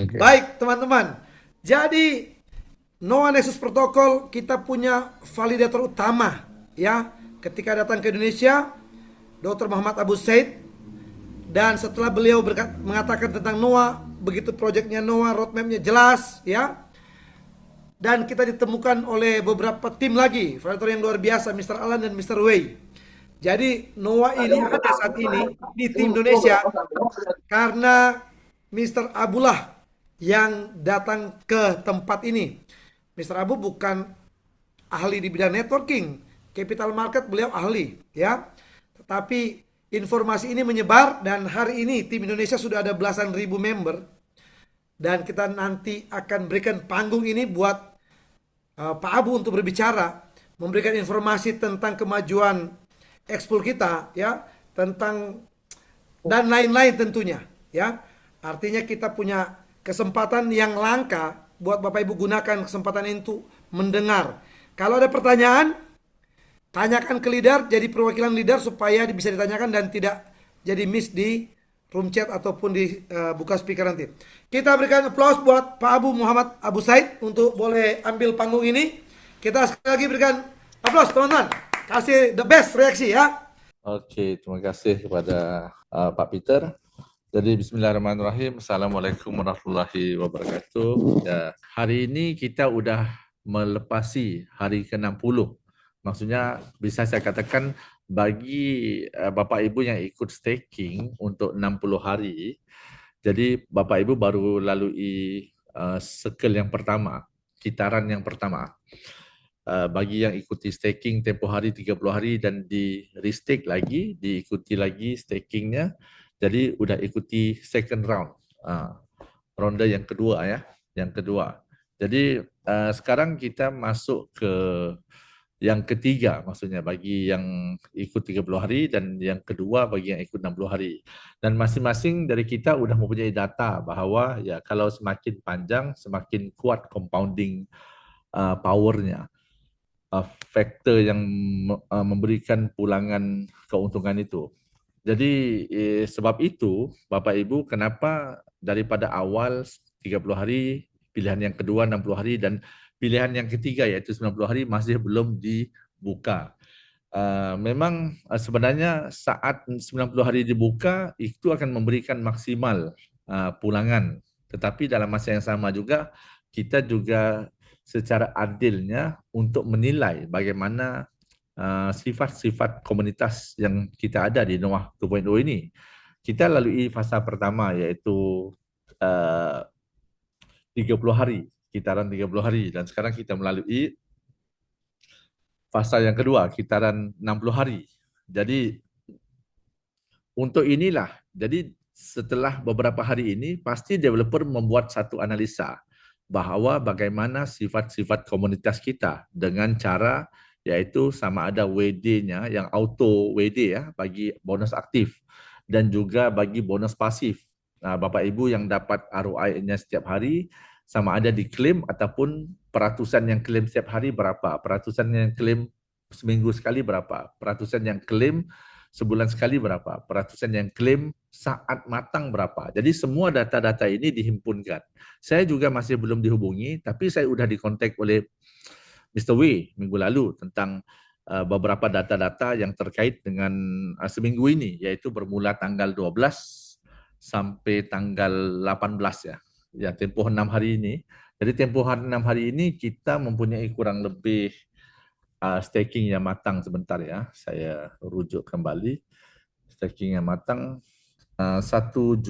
Oke. Baik, teman-teman. Jadi Noah Nexus Protocol kita punya validator utama ya. Ketika datang ke Indonesia, Dr. Muhammad Abu Said, dan setelah beliau mengatakan tentang Noah, begitu proyeknya Noah, roadmapnya jelas ya. Dan kita ditemukan oleh beberapa tim lagi, validator yang luar biasa, Mr. Alan dan Mr. Wei. Jadi Noah ini ada saat ini di tim Indonesia karena Mr. Abullah yang datang ke tempat ini. Mr. Abu bukan ahli di bidang networking, capital market beliau ahli, ya. Tetapi informasi ini menyebar dan hari ini tim Indonesia sudah ada belasan ribu member dan kita nanti akan berikan panggung ini buat Pak Abu untuk berbicara, memberikan informasi tentang kemajuan ekspor kita, ya, tentang dan lain-lain tentunya, ya. Artinya kita punya kesempatan yang langka buat Bapak Ibu gunakan kesempatan itu mendengar. Kalau ada pertanyaan, tanyakan ke leader, jadi perwakilan leader supaya bisa ditanyakan dan tidak jadi miss di room chat ataupun di buka speaker nanti. Kita berikan applause buat Pak Abu Muhammad Abu Said untuk boleh ambil panggung ini. Kita sekali lagi berikan applause teman-teman. Kasih the best reaksi ya. Oke, terima kasih kepada Pak Peter. Jadi bismillahirrahmanirrahim. Assalamualaikum warahmatullahi wabarakatuh. Ya, hari ini kita udah melepasi hari ke-60. Maksudnya bisa saya katakan bagi Bapak Ibu yang ikut staking untuk 60 hari, jadi Bapak Ibu baru lalui circle yang pertama, kitaran yang pertama. Bagi yang ikuti staking tempoh hari 30 hari dan di restake lagi, diikuti lagi stakingnya, jadi udah ikuti second round, ronde yang kedua ya, yang kedua. Jadi sekarang kita masuk ke yang ketiga, maksudnya bagi yang ikut 30 hari dan yang kedua bagi yang ikut 60 hari. Dan masing-masing dari kita udah mempunyai data bahwa ya kalau semakin panjang semakin kuat compounding powernya, faktor yang memberikan pulangan keuntungan itu. Jadi sebab itu Bapak Ibu kenapa daripada awal 30 hari, pilihan yang kedua 60 hari dan pilihan yang ketiga yaitu 90 hari masih belum dibuka. Memang sebenarnya saat 90 hari dibuka itu akan memberikan maksimal pulangan. Tetapi dalam masa yang sama juga kita juga secara adilnya untuk menilai bagaimana sifat-sifat komunitas yang kita ada di Noah 2.0 ini. Kita lalui fasa pertama yaitu uh, 30 hari, kitaran 30 hari dan sekarang kita melalui fasa yang kedua, kitaran 60 hari. Jadi untuk inilah, jadi setelah beberapa hari ini pasti developer membuat satu analisa bahwa bagaimana sifat-sifat komunitas kita dengan cara yaitu sama ada WD-nya yang auto WD ya bagi bonus aktif dan juga bagi bonus pasif. Nah, Bapak Ibu yang dapat ROI-nya setiap hari sama ada diklaim ataupun peratusan yang klaim setiap hari berapa, peratusan yang klaim seminggu sekali berapa, peratusan yang klaim sebulan sekali berapa, peratusan yang klaim saat matang berapa. Jadi semua data-data ini dihimpunkan. Saya juga masih belum dihubungi, tapi saya sudah dikontak oleh Mr. W minggu lalu tentang beberapa data-data yang terkait dengan seminggu ini, yaitu bermula tanggal 12 sampai tanggal 18 ya. Ya, tempoh 6 hari ini. Jadi tempoh 6 hari ini kita mempunyai kurang lebih staking yang matang sebentar ya. Saya rujuk kembali. Staking yang matang 1.100.000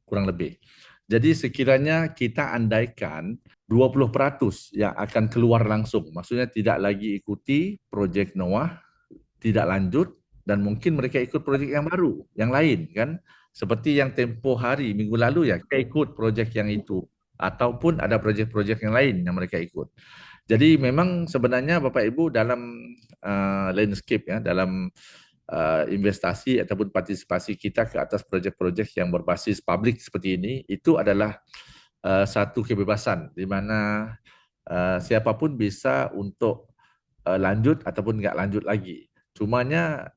kurang lebih. Jadi sekiranya kita andaikan 20% yang akan keluar langsung, maksudnya tidak lagi ikuti project Noah, tidak lanjut, dan mungkin mereka ikut project yang baru, yang lain kan. Seperti yang tempoh hari minggu lalu ya, kita ikut project yang itu. Ataupun ada project-project yang lain yang mereka ikut. Jadi memang sebenarnya Bapak Ibu dalam landscape ya, dalam investasi ataupun partisipasi kita ke atas projek-projek yang berbasis publik seperti ini, itu adalah satu kebebasan di mana siapapun bisa untuk lanjut ataupun nggak lanjut lagi. Cumanya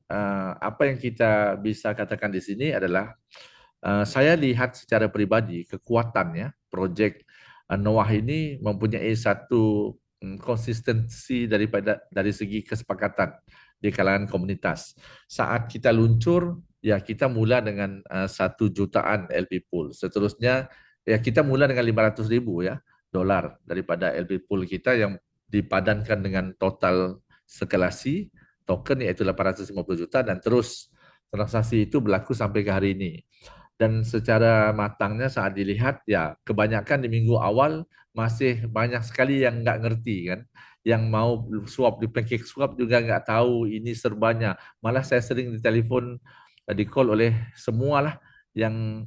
apa yang kita bisa katakan di sini adalah Saya lihat secara pribadi kekuatannya projek Noah ini mempunyai satu konsistensi dari segi kesepakatan di kalangan komunitas. Saat kita luncur, ya kita mula dengan 1 jutaan LP pool. Seterusnya, ya kita mula dengan 500,000 ya dolar daripada LP pool kita yang dipadankan dengan total skalasi token yaitu 850 juta dan terus transaksi itu berlaku sampai ke hari ini. Dan secara matangnya saat dilihat ya kebanyakan di minggu awal masih banyak sekali yang nggak ngerti kan, yang mau swap di pancake swap juga nggak tahu ini serbanya, malah saya sering ditelepon di call oleh semualah yang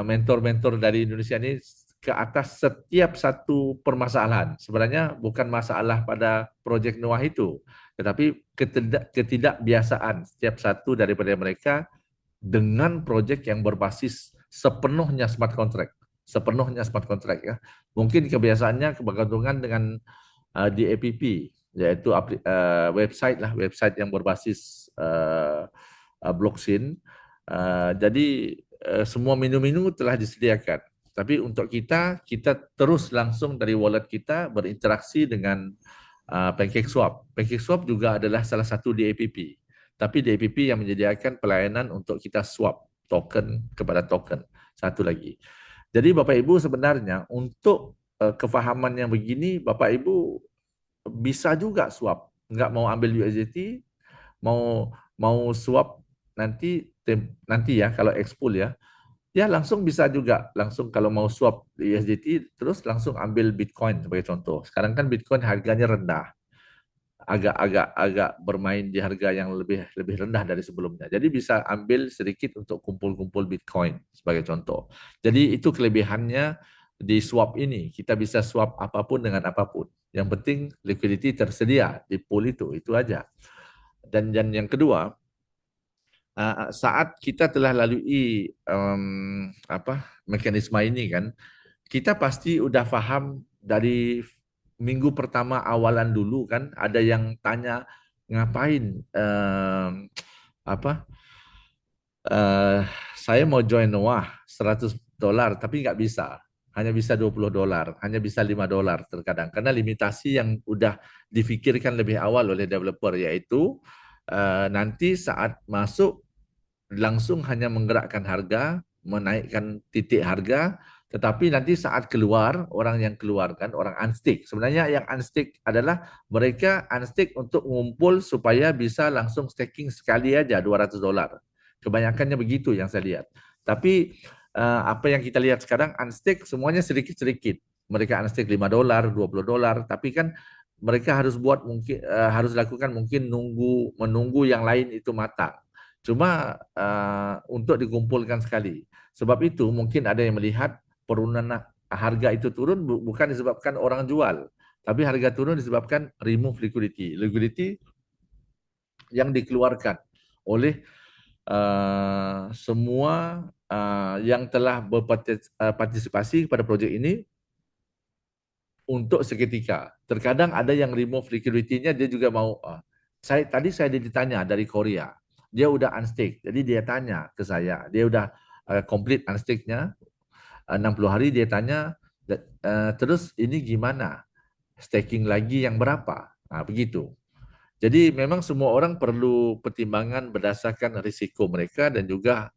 mentor-mentor dari Indonesia ini ke atas setiap satu permasalahan. Sebenarnya bukan masalah pada projek Noah itu, tetapi ketidakbiasaan setiap satu daripada mereka dengan project yang berbasis sepenuhnya smart contract ya. Mungkin kebiasaannya kebergantungan dengan DAPP yaitu website yang berbasis blockchain. Jadi semua menu-menu telah disediakan. Tapi untuk kita terus langsung dari wallet kita berinteraksi dengan PancakeSwap. PancakeSwap juga adalah salah satu DAPP. Tapi DAPP yang menyediakan pelayanan untuk kita swap token kepada token. Satu lagi. Jadi Bapak Ibu sebenarnya untuk kefahaman yang begini, Bapak Ibu bisa juga swap. Nggak mau ambil USDT, mau mau swap nanti ya kalau expool ya. Ya langsung bisa juga, langsung kalau mau swap USDT terus langsung ambil Bitcoin sebagai contoh. Sekarang kan Bitcoin harganya rendah, agak bermain di harga yang lebih rendah dari sebelumnya. Jadi bisa ambil sedikit untuk kumpul-kumpul Bitcoin sebagai contoh. Jadi itu kelebihannya di swap ini. Kita bisa swap apapun dengan apapun. Yang penting liquidity tersedia di pool itu aja. Dan yang kedua, saat kita telah lalui mekanisme ini kan, kita pasti udah paham dari minggu pertama awalan dulu kan, ada yang tanya ngapain apa saya mau join Noah $100 tapi nggak bisa, hanya bisa $20, hanya bisa $5 terkadang karena limitasi yang udah difikirkan lebih awal oleh developer, yaitu nanti saat masuk langsung hanya menggerakkan harga, menaikkan titik harga, tetapi nanti saat keluar, orang yang keluarkan, orang unstake. Sebenarnya yang unstake adalah mereka unstake untuk mengumpul supaya bisa langsung staking sekali aja $200. Kebanyakannya begitu yang saya lihat. Tapi apa yang kita lihat sekarang unstake semuanya sedikit-sedikit. Mereka unstake $5, $20, tapi kan mereka harus harus lakukan mungkin menunggu yang lain itu matang. Cuma untuk dikumpulkan sekali. Sebab itu mungkin ada yang melihat penurunan harga itu turun bukan disebabkan orang jual, tapi harga turun disebabkan remove liquidity. Liquidity yang dikeluarkan oleh semua yang telah berpartisipasi pada projek ini untuk seketika. Terkadang ada yang remove liquidity-nya, dia juga mau. Tadi saya ditanya dari Korea, dia udah unstake, jadi dia tanya ke saya, dia udah complete unstake-nya 60 hari, dia tanya, terus ini gimana? Staking lagi yang berapa? Nah, begitu. Jadi memang semua orang perlu pertimbangan berdasarkan risiko mereka dan juga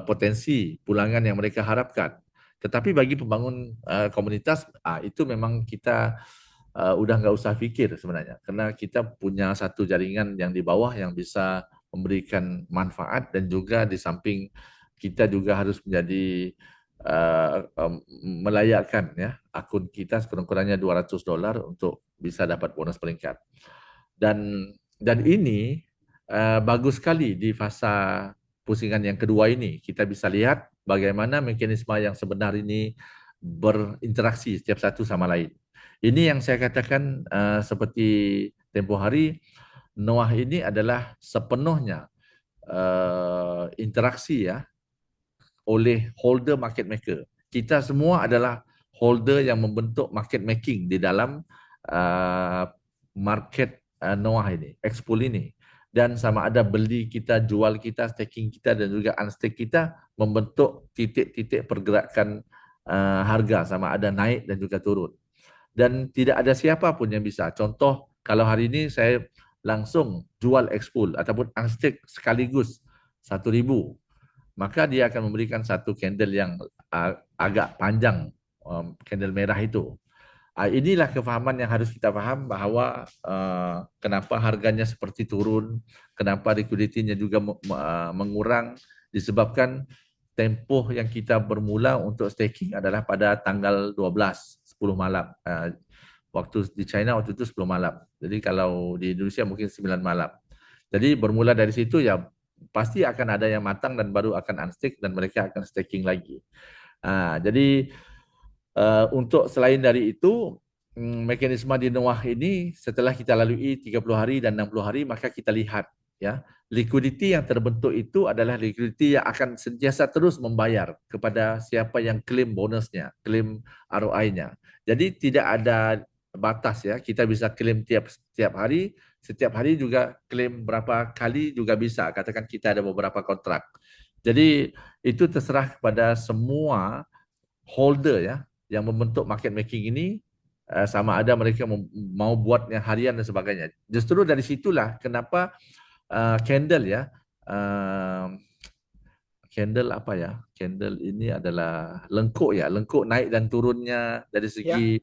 potensi pulangan yang mereka harapkan. Tetapi bagi pembangun komunitas, itu memang kita udah nggak usah pikir sebenarnya, karena kita punya satu jaringan yang di bawah yang bisa memberikan manfaat, dan juga di samping kita juga harus menjadi melayakkan ya akun kita sekurang-kurangnya $200 untuk bisa dapat bonus peringkat. Dan ini bagus sekali di fasa pusingan yang kedua ini. Kita bisa lihat bagaimana mekanisme yang sebenar ini berinteraksi setiap satu sama lain. Ini yang saya katakan seperti tempoh hari, Noah ini adalah sepenuhnya interaksi ya oleh holder market maker. Kita semua adalah holder yang membentuk market making di dalam market Noah ini, expool ini. dan sama ada beli kita, jual kita, staking kita dan juga unstake kita membentuk titik-titik pergerakan harga sama ada naik dan juga turun. Dan tidak ada siapa pun yang bisa. Contoh, kalau hari ini saya langsung jual expul ataupun unstake sekaligus 1,000, maka dia akan memberikan satu candle yang agak panjang, candle merah itu. Inilah kefahaman yang harus kita faham bahawa kenapa harganya seperti turun, kenapa liquidity-nya juga mengurang disebabkan tempoh yang kita bermula untuk staking adalah pada tanggal 12, 10 malam. Waktu di China waktu itu 10 malam. Jadi kalau di Indonesia mungkin 9 malam. Jadi bermula dari situ ya pasti akan ada yang matang dan baru akan unstake dan mereka akan staking lagi. Jadi untuk selain dari itu, mekanisme di Noah ini setelah kita lalui 30 hari dan 60 hari, maka kita lihat ya, liquidity yang terbentuk itu adalah liquidity yang akan sentiasa terus membayar kepada siapa yang klaim bonusnya, klaim ROI-nya. Jadi tidak ada batas ya, kita bisa klaim tiap hari, setiap hari juga klaim berapa kali juga bisa. Katakan kita ada beberapa kontrak. Jadi itu terserah kepada semua holder ya yang membentuk market making ini, sama ada mereka mau buat yang harian dan sebagainya. Justru dari situlah kenapa candle ya, candle apa ya? Candle ini adalah lengkuk ya, lengkuk naik dan turunnya dari Ya, segi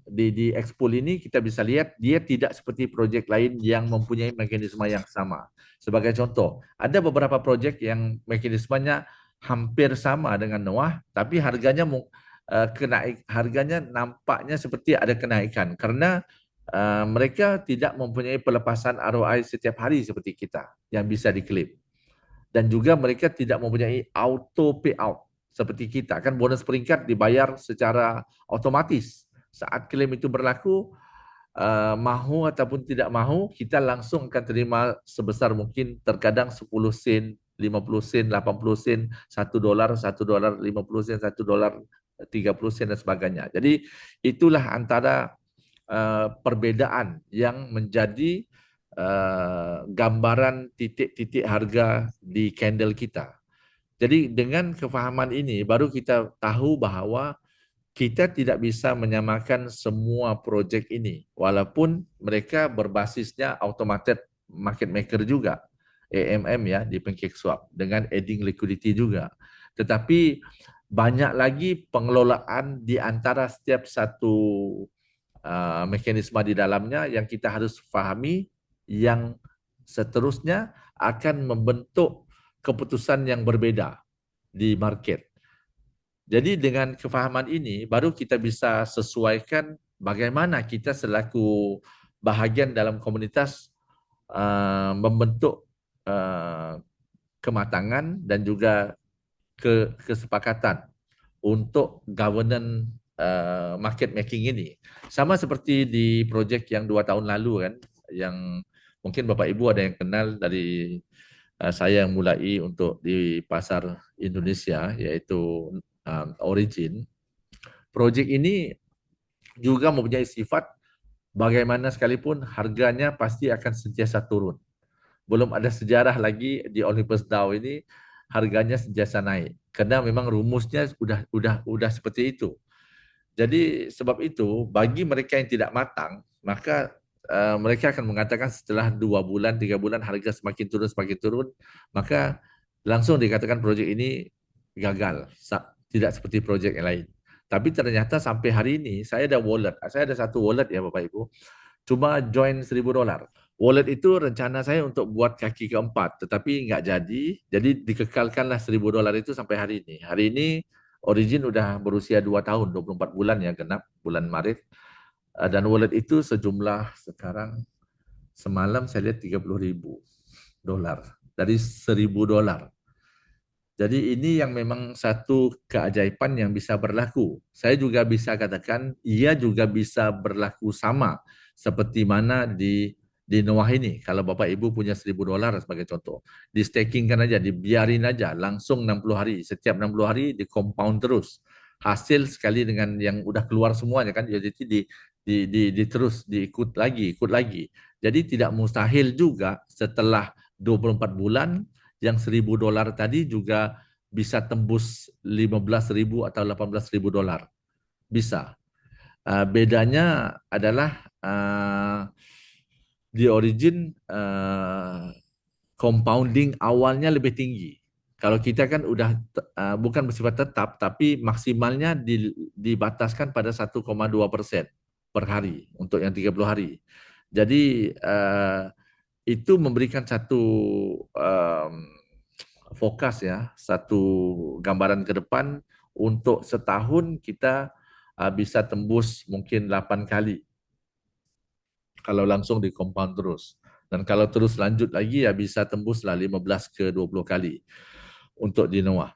di Expol ini kita bisa lihat dia tidak seperti projek lain yang mempunyai mekanisme yang sama. Sebagai contoh, ada beberapa projek yang mekanismenya hampir sama dengan Noah, tapi harganya nampaknya seperti ada kenaikan karena mereka tidak mempunyai pelepasan ROI setiap hari seperti kita yang bisa diklaim. Dan juga mereka tidak mempunyai auto payout seperti kita. Kan bonus peringkat dibayar secara otomatis. Saat klaim itu berlaku, mahu ataupun tidak mahu, kita langsung akan terima sebesar mungkin terkadang 10 sen, 50 sen, 80 sen, $1, $1, 50 sen, $1, 30 sen dan sebagainya. Jadi itulah antara perbedaan yang menjadi gambaran titik-titik harga di candle kita. Jadi dengan kefahaman ini baru kita tahu bahawa kita tidak bisa menyamakan semua projek ini walaupun mereka berbasisnya automated market maker juga, AMM ya di PancakeSwap dengan adding liquidity juga. Tetapi banyak lagi pengelolaan di antara setiap satu mekanisme di dalamnya yang kita harus fahami yang seterusnya akan membentuk keputusan yang berbeda di market. Jadi dengan kefahaman ini baru kita bisa sesuaikan bagaimana kita selaku bahagian dalam komunitas membentuk kematangan dan juga kesepakatan untuk governance market making ini. Sama seperti di projek yang 2 tahun lalu kan, yang mungkin Bapak Ibu ada yang kenal dari saya yang mulai untuk di pasar Indonesia, yaitu Origin. Projek ini juga mempunyai sifat bagaimana sekalipun harganya pasti akan sentiasa turun. Belum ada sejarah lagi di Olympus DAO ini harganya sentiasa naik. Karena memang rumusnya udah seperti itu. Jadi sebab itu bagi mereka yang tidak matang, maka mereka akan mengatakan setelah 2 bulan, 3 bulan harga semakin turun, maka langsung dikatakan projek ini gagal, tidak seperti projek yang lain. Tapi ternyata sampai hari ini saya ada satu wallet ya Bapak Ibu, cuma join $1,000. Wallet itu rencana saya untuk buat kaki keempat, tetapi nggak jadi dikekalkanlah $1,000 itu sampai hari ini. Hari ini Origin udah berusia 2 tahun, 24 bulan ya genap, bulan Maret. Dan wallet itu sejumlah sekarang semalam saya lihat $30,000 dari $1,000. Jadi ini yang memang satu keajaiban yang bisa berlaku. Saya juga bisa katakan ia juga bisa berlaku sama seperti mana di Noah ini. Kalau Bapak Ibu punya $1,000 sebagai contoh, di staking kan aja, dibiarin aja langsung 60 hari. Setiap 60 hari di compound terus. Hasil sekali dengan yang udah keluar semuanya kan, jadi terus ikut lagi. Jadi tidak mustahil juga setelah 24 bulan yang $1.000 tadi juga bisa tembus 15.000 atau 18.000 dolar. Bisa. Bedanya adalah di origin compounding awalnya lebih tinggi. Kalau kita kan udah bukan bersifat tetap, tapi maksimalnya dibataskan pada 1,2% per hari untuk yang 30 hari. Jadi itu memberikan satu um, fokus ya, satu gambaran ke depan untuk setahun kita bisa tembus mungkin 8 kali kalau langsung di compound terus. Dan kalau terus lanjut lagi ya bisa tembuslah 15 ke 20 kali untuk di Noah.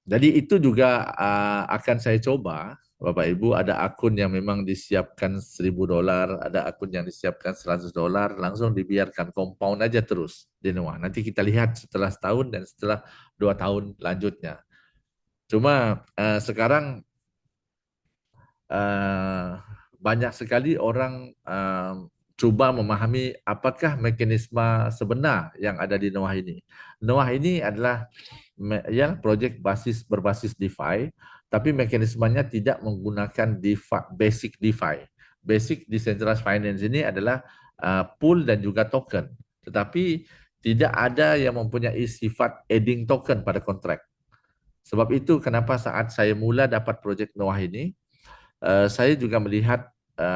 Jadi itu juga akan saya coba, Bapak Ibu, ada akun yang memang disiapkan $1.000, ada akun yang disiapkan $100, langsung dibiarkan compound aja terus di Noah. Nanti kita lihat setelah setahun dan setelah 2 tahun lanjutnya. Cuma sekarang uh, banyak sekali orang cuba memahami apakah mekanisme sebenar yang ada di Noah ini. Noah ini adalah ya projek berbasis DeFi, tapi mekanismenya tidak menggunakan DeFi, basic DeFi. Basic Decentralized Finance ini adalah pool dan juga token, tetapi tidak ada yang mempunyai sifat adding token pada kontrak. Sebab itu kenapa saat saya mula dapat projek Noah ini, saya juga melihat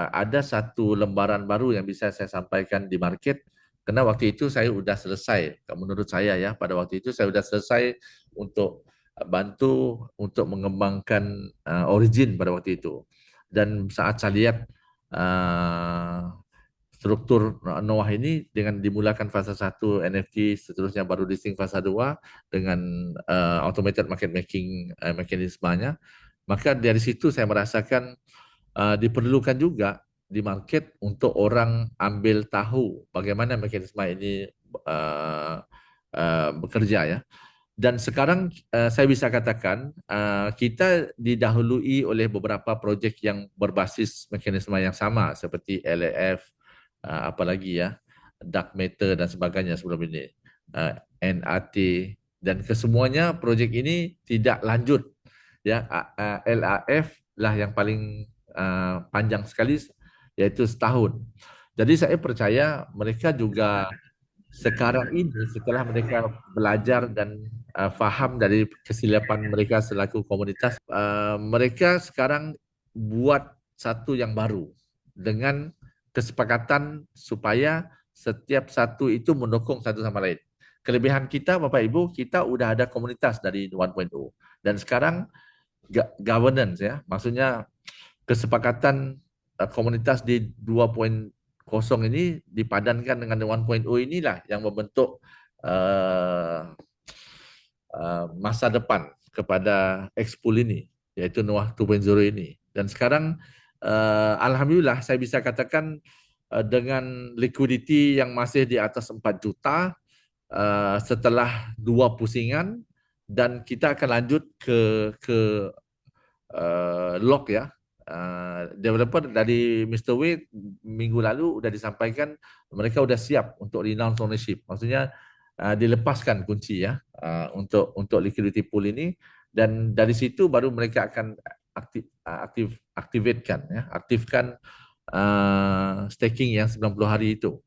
ada satu lembaran baru yang bisa saya sampaikan di market, karena waktu itu saya sudah selesai, menurut saya ya, pada waktu itu saya sudah selesai untuk bantu untuk mengembangkan origin pada waktu itu. Dan saat saya lihat struktur Noah ini dengan dimulakan fase 1 NFT, seterusnya baru listing fase 2 dengan automated market making mekanismenya, maka dari situ saya merasakan diperlukan juga di market untuk orang ambil tahu bagaimana mekanisme ini bekerja ya. Dan sekarang saya bisa katakan kita didahului oleh beberapa projek yang berbasis mekanisme yang sama seperti LAF, apalagi ya, Dark Matter dan sebagainya sebelum ini, NAT, dan kesemuanya projek ini tidak lanjut ya. LAF lah yang paling panjang sekali, yaitu setahun. Jadi saya percaya mereka juga sekarang ini setelah mereka belajar dan faham dari kesilapan mereka selaku komunitas, mereka sekarang buat satu yang baru dengan kesepakatan supaya setiap satu itu mendukung satu sama lain. Kelebihan kita Bapak Ibu, kita udah ada komunitas dari 1.0 dan sekarang governance ya, maksudnya kesepakatan komunitas di 2.0 ini dipadankan dengan 1.0 inilah yang membentuk masa depan kepada Expool ini, yaitu Noah 2.0 ini. Dan sekarang alhamdulillah saya bisa katakan dengan liquidity yang masih di atas 4 juta setelah 2 pusingan, dan kita akan lanjut ke lock ya. Developer dari Mr. W minggu lalu sudah disampaikan mereka sudah siap untuk renounce ownership. Maksudnya dilepaskan kunci ya untuk liquidity pool ini, dan dari situ baru mereka akan aktifkan staking yang 90 hari itu.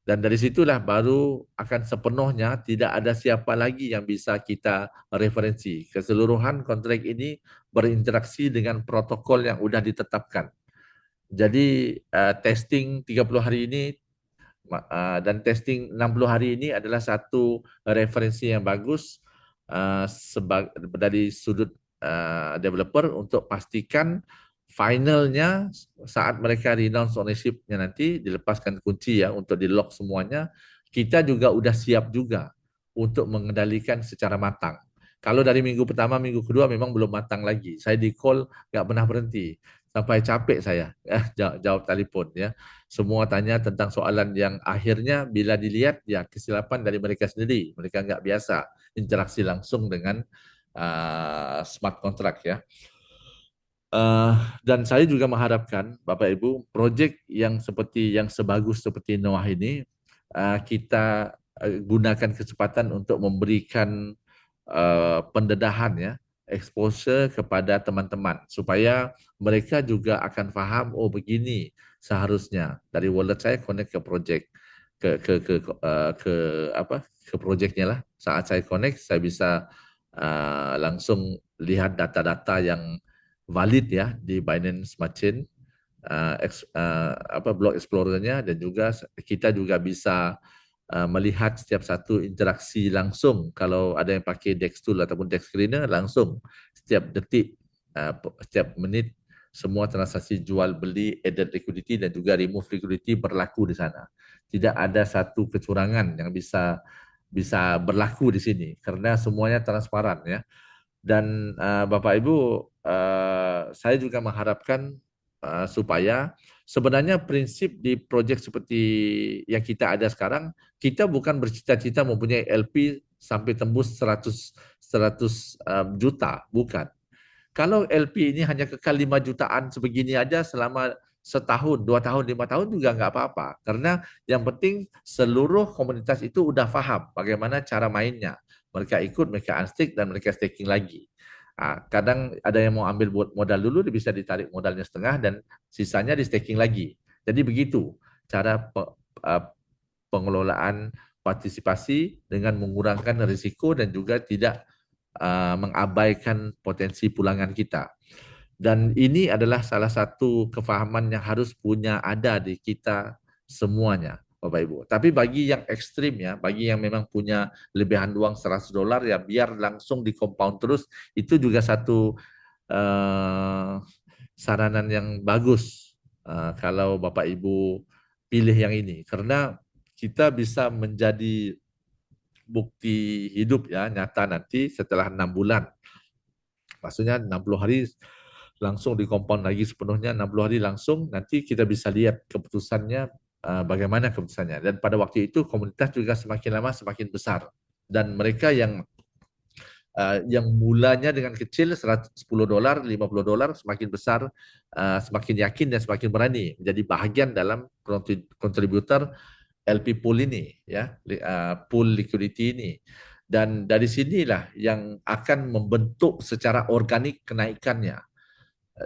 Dan dari situlah baru akan sepenuhnya tidak ada siapa lagi yang bisa kita referensi. Keseluruhan kontrak ini berinteraksi dengan protokol yang sudah ditetapkan. Jadi testing 30 hari ini dan testing 60 hari ini adalah satu referensi yang bagus dari sudut developer untuk pastikan finalnya saat mereka renounce ownership-nya nanti dilepaskan kunci ya untuk di lock semuanya, kita juga udah siap juga untuk mengendalikan secara matang. Kalau dari minggu pertama, minggu kedua memang belum matang lagi. Saya di call nggak pernah berhenti sampai capek saya jawab telepon ya. Semua tanya tentang soalan yang akhirnya bila dilihat ya kesilapan dari mereka sendiri. Mereka nggak biasa interaksi langsung dengan smart contract ya. Uh, dan saya juga mengharapkan Bapak Ibu, proyek yang sebagus seperti Noah ini, kita gunakan kesempatan untuk memberikan pendedahan ya, exposure kepada teman-teman supaya mereka juga akan faham, oh begini seharusnya dari wallet saya connect ke project ke apa ke projectnya lah. Saat saya connect, saya bisa langsung lihat data-data yang valid ya di Binance Smart Chain, block explorer-nya, dan juga kita juga bisa melihat setiap satu interaksi langsung. Kalau ada yang pakai DEX tool ataupun DEX screener, langsung setiap detik, setiap menit, semua transaksi jual beli, added liquidity dan juga remove liquidity berlaku di sana. Tidak ada satu kecurangan yang bisa berlaku di sini karena semuanya transparan ya. Dan Bapak Ibu, saya juga mengharapkan supaya sebenarnya prinsip di proyek seperti yang kita ada sekarang, kita bukan bercita-cita mempunyai LP sampai tembus 100 juta, bukan. Kalau LP ini hanya kekal 5 jutaan sebegini aja selama setahun, 2 tahun, 5 tahun juga nggak apa-apa. Karena yang penting seluruh komunitas itu udah paham bagaimana cara mainnya. Mereka ikut, mereka unstake dan mereka staking lagi. Kadang ada yang mau ambil modal dulu, dia bisa ditarik modalnya setengah dan sisanya di staking lagi. Jadi begitu cara pengelolaan partisipasi dengan mengurangkan risiko dan juga tidak mengabaikan potensi pulangan kita. Dan ini adalah salah satu kefahaman yang harus ada di kita semuanya, Bapak Ibu. Tapi bagi yang ekstrim ya, bagi yang memang punya lebihan uang $100 ya biar langsung di compound terus, itu juga satu saranan yang bagus kalau Bapak Ibu pilih yang ini. Karena kita bisa menjadi bukti hidup ya nyata nanti setelah 6 bulan, maksudnya 60 hari langsung di compound lagi sepenuhnya, 60 hari langsung, nanti kita bisa lihat keputusannya, bagaimana keputusannya. Dan pada waktu itu komunitas juga semakin lama semakin besar, dan mereka yang mulanya dengan kecil $110, $50 semakin besar, semakin yakin dan semakin berani menjadi bahagian dalam kontributor LP pool ini ya, pool liquidity ini. Dan dari sinilah yang akan membentuk secara organik kenaikannya.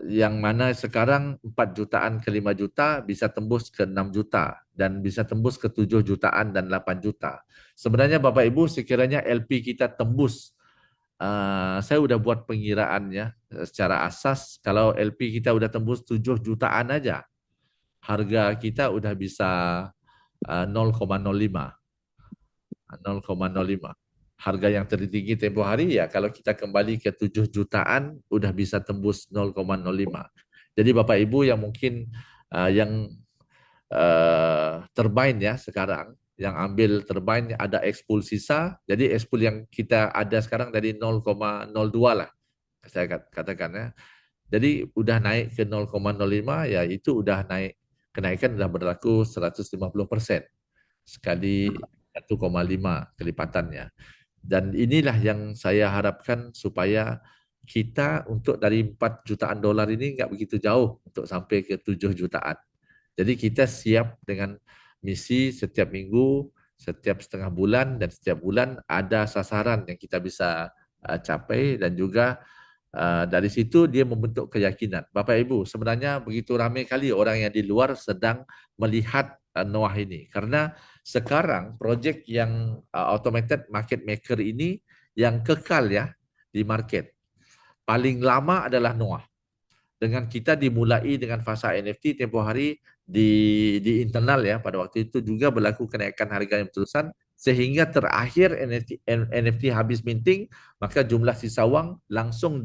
Yang mana sekarang 4 jutaan ke 5 juta bisa tembus ke 6 juta dan bisa tembus ke 7 jutaan dan 8 juta. Sebenarnya Bapak Ibu, sekiranya LP kita tembus, saya udah buat pengiraannya secara asas, kalau LP kita udah tembus 7 jutaan aja, harga kita udah bisa 0,05. 0,05. Harga yang tertinggi tempoh hari ya kalau kita kembali ke 7 jutaan udah bisa tembus 0,05. Jadi Bapak Ibu yang mungkin yang turbine ya sekarang, yang ambil turbine ada expul sisa, jadi expul yang kita ada sekarang dari 0,02 lah saya katakan ya. Jadi udah naik ke 0,05 ya, itu udah naik, kenaikan udah berlaku 150% sekali 1,5 kelipatannya. Dan inilah yang saya harapkan supaya kita untuk dari 4 jutaan dolar ini nggak begitu jauh untuk sampai ke 7 jutaan. Jadi kita siap dengan misi setiap minggu, setiap setengah bulan, dan setiap bulan ada sasaran yang kita bisa capai, dan juga dari situ dia membentuk keyakinan. Bapak Ibu, sebenarnya begitu ramai kali orang yang di luar sedang melihat Noah ini. Karena sekarang project yang automated market maker ini yang kekal ya di market. Paling lama adalah Noah. Dengan kita dimulai dengan fasa NFT tempoh hari di internal ya, pada waktu itu juga berlaku kenaikan harga yang berterusan sehingga terakhir NFT habis minting, maka jumlah sisa uang langsung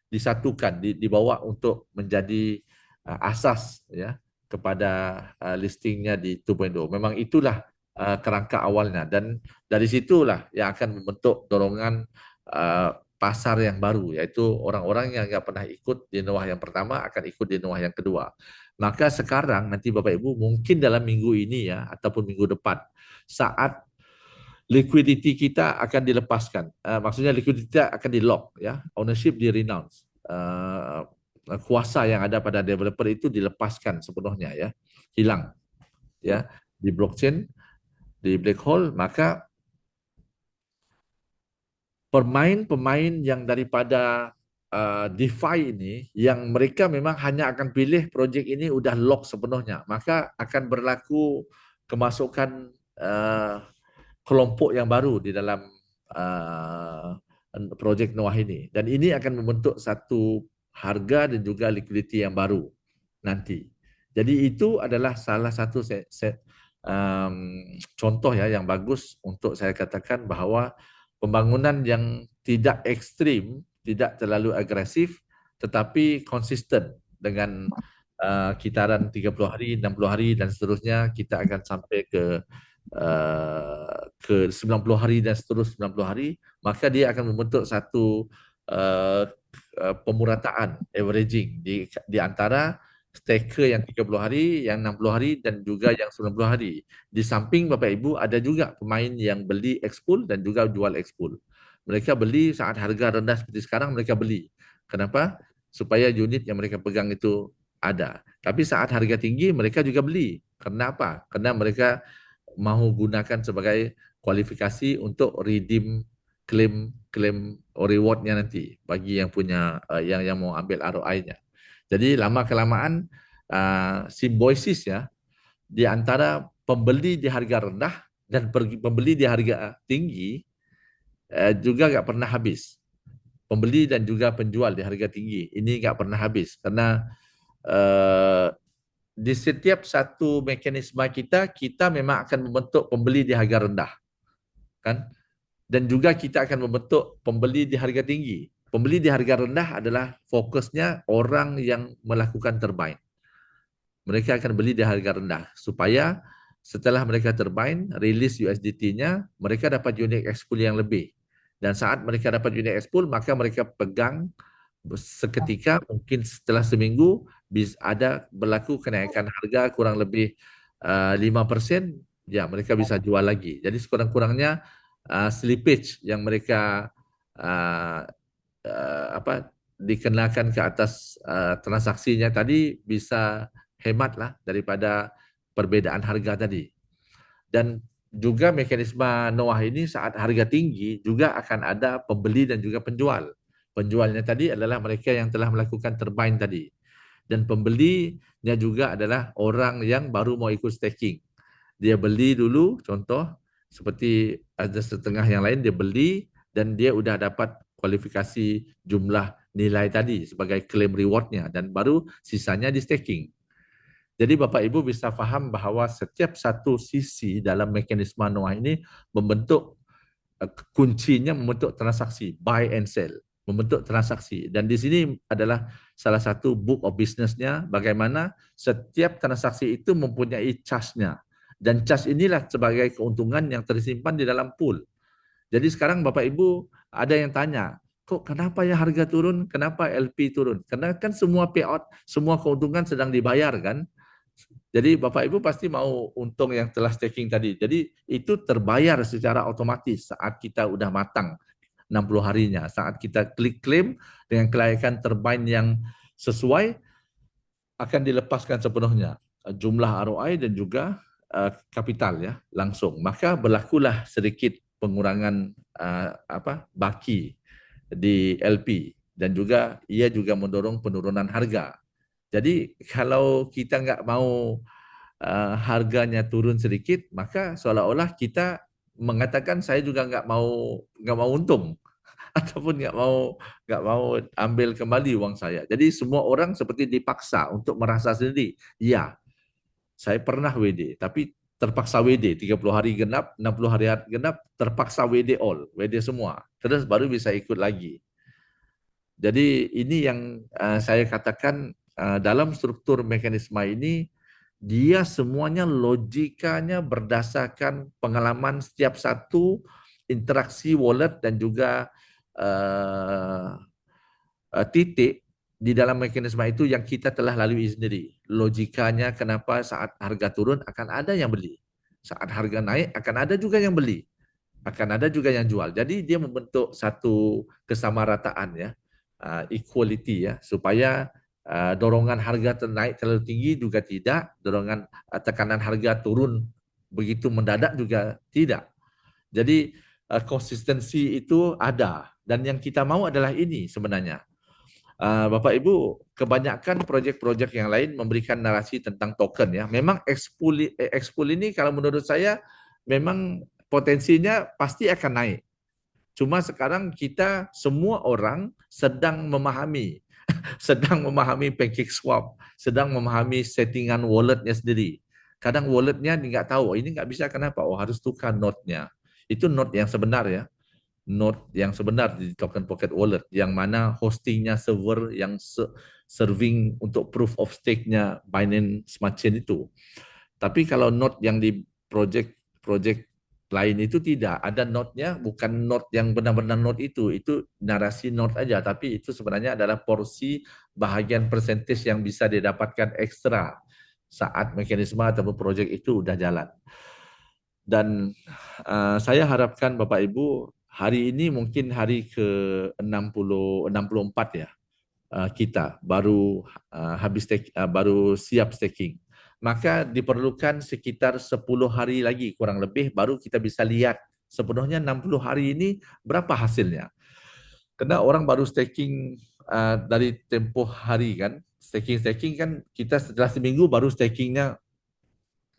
disatukan, dibawa untuk menjadi asas ya kepada listingnya di 2.0. Memang itulah kerangka awalnya, dan dari situlah yang akan membentuk dorongan pasar yang baru, yaitu orang-orang yang nggak pernah ikut di Noah yang pertama akan ikut di Noah yang kedua. Maka sekarang nanti Bapak Ibu mungkin dalam minggu ini ya ataupun minggu depan, saat liquidity kita akan dilepaskan, maksudnya liquidity kita akan di lock ya, ownership di renounce. kuasa yang ada pada developer itu dilepaskan sepenuhnya, ya, hilang, ya, di blockchain, di black hole, maka pemain-pemain yang daripada DeFi ini, yang mereka memang hanya akan pilih projek ini udah lock sepenuhnya, maka akan berlaku kemasukan kelompok yang baru di dalam projek Noah ini, dan ini akan membentuk satu harga dan juga liquidity yang baru nanti. Jadi itu adalah salah satu contoh ya yang bagus untuk saya katakan bahawa pembangunan yang tidak ekstrim, tidak terlalu agresif, tetapi konsisten dengan kitaran 30 hari, 60 hari dan seterusnya, kita akan sampai ke 90 hari dan seterusnya 90 hari, maka dia akan membentuk satu uh, pemurataan, averaging di antara staker yang 30 hari, yang 60 hari dan juga yang 90 hari. Di samping Bapak Ibu ada juga pemain yang beli expul dan juga jual expul. Mereka beli saat harga rendah seperti sekarang, mereka beli. Kenapa? Supaya unit yang mereka pegang itu ada. Tapi saat harga tinggi mereka juga beli. Kenapa? Karena mereka mahu gunakan sebagai kualifikasi untuk redeem klaim rewardnya nanti bagi yang punya yang mau ambil ROI-nya. Jadi lama kelamaan simbiosis ya di antara pembeli di harga rendah dan pembeli di harga tinggi juga nggak pernah habis. Pembeli dan juga penjual di harga tinggi ini nggak pernah habis karena uh, di setiap satu mekanisme kita memang akan membentuk pembeli di harga rendah, kan? Dan juga kita akan membentuk pembeli di harga tinggi. Pembeli di harga rendah adalah fokusnya orang yang melakukan turbine. Mereka akan beli di harga rendah supaya setelah mereka turbine, rilis USDT-nya, mereka dapat unit expul yang lebih. Dan saat mereka dapat unit expul, maka mereka pegang seketika, mungkin setelah seminggu ada berlaku kenaikan harga kurang lebih 5%, ya mereka bisa jual lagi. Jadi sekurang-kurangnya slippage yang mereka uh, dikenakan ke atas transaksinya tadi bisa hematlah daripada perbedaan harga tadi. Dan juga mekanisme Noah ini saat harga tinggi juga akan ada pembeli dan juga penjual. Penjualnya tadi adalah mereka yang telah melakukan turbine tadi. Dan pembelinya juga adalah orang yang baru mau ikut staking. Dia beli dulu, contoh seperti ada setengah yang lain dia beli dan dia sudah dapat kualifikasi jumlah nilai tadi sebagai claim rewardnya dan baru sisanya di staking. Jadi Bapak Ibu bisa faham bahawa setiap satu sisi dalam mekanisme Noah ini membentuk kuncinya membentuk transaksi, buy and sell, membentuk transaksi. Dan di sini adalah salah satu book of business-nya bagaimana setiap transaksi itu mempunyai charge-nya. Dan charge inilah sebagai keuntungan yang tersimpan di dalam pool. Jadi sekarang Bapak Ibu ada yang tanya, kok kenapa ya harga turun, kenapa LP turun? Karena kan semua payout, semua keuntungan sedang dibayar kan? Jadi Bapak Ibu pasti mau untung yang telah staking tadi. Jadi itu terbayar secara otomatis saat kita udah matang 60 harinya. Saat kita klik claim dengan kelayakan turbine yang sesuai akan dilepaskan sepenuhnya jumlah ROI dan juga kapital ya langsung. Maka berlakulah sedikit pengurangan baki di LP dan juga ia juga mendorong penurunan harga. Jadi kalau kita nggak mau harganya turun sedikit, maka seolah-olah kita mengatakan saya juga nggak mau untung ataupun nggak mau ambil kembali uang saya. Jadi semua orang seperti dipaksa untuk merasa sendiri. Ya, saya pernah WD, tapi terpaksa WD 30 hari genap, 60 hari genap, terpaksa WD all, WD semua. Terus baru bisa ikut lagi. Jadi ini yang saya katakan dalam struktur mekanisme ini dia semuanya logikanya berdasarkan pengalaman setiap satu interaksi wallet dan juga titik di dalam mekanisme itu yang kita telah lalui sendiri. Logikanya kenapa saat harga turun akan ada yang beli. Saat harga naik akan ada juga yang beli. Akan ada juga yang jual. Jadi dia membentuk satu kesamarataan ya, equality ya, supaya dorongan harga naik terlalu tinggi juga tidak, dorongan tekanan harga turun begitu mendadak juga tidak. Jadi konsistensi itu ada dan yang kita mau adalah ini sebenarnya. Bapak Ibu, kebanyakan projek-projek yang lain memberikan narasi tentang token ya. Memang Expul ini kalau menurut saya memang potensinya pasti akan naik. Cuma sekarang kita semua orang sedang memahami pancake swap, sedang memahami settingan walletnya sendiri. Kadang walletnya nggak tahu, ini nggak bisa kenapa? Oh harus tukar node-nya. Itu node yang sebenar ya, node yang sebenar di token pocket wallet, yang mana hostingnya server yang serving untuk proof of stake-nya Binance Smart Chain itu. Tapi kalau node yang di project lain itu tidak ada node-nya, bukan node yang benar-benar node itu narasi node aja, tapi itu sebenarnya adalah porsi bahagian persentage yang bisa didapatkan ekstra saat mekanisme atau project itu udah jalan. Dan saya harapkan Bapak Ibu hari ini mungkin hari ke-64 ya, kita baru baru siap staking. Maka diperlukan sekitar 10 hari lagi kurang lebih baru kita bisa lihat sepenuhnya 60 hari ini berapa hasilnya. Karena orang baru staking dari tempoh hari kan, staking kan kita setelah seminggu baru stakingnya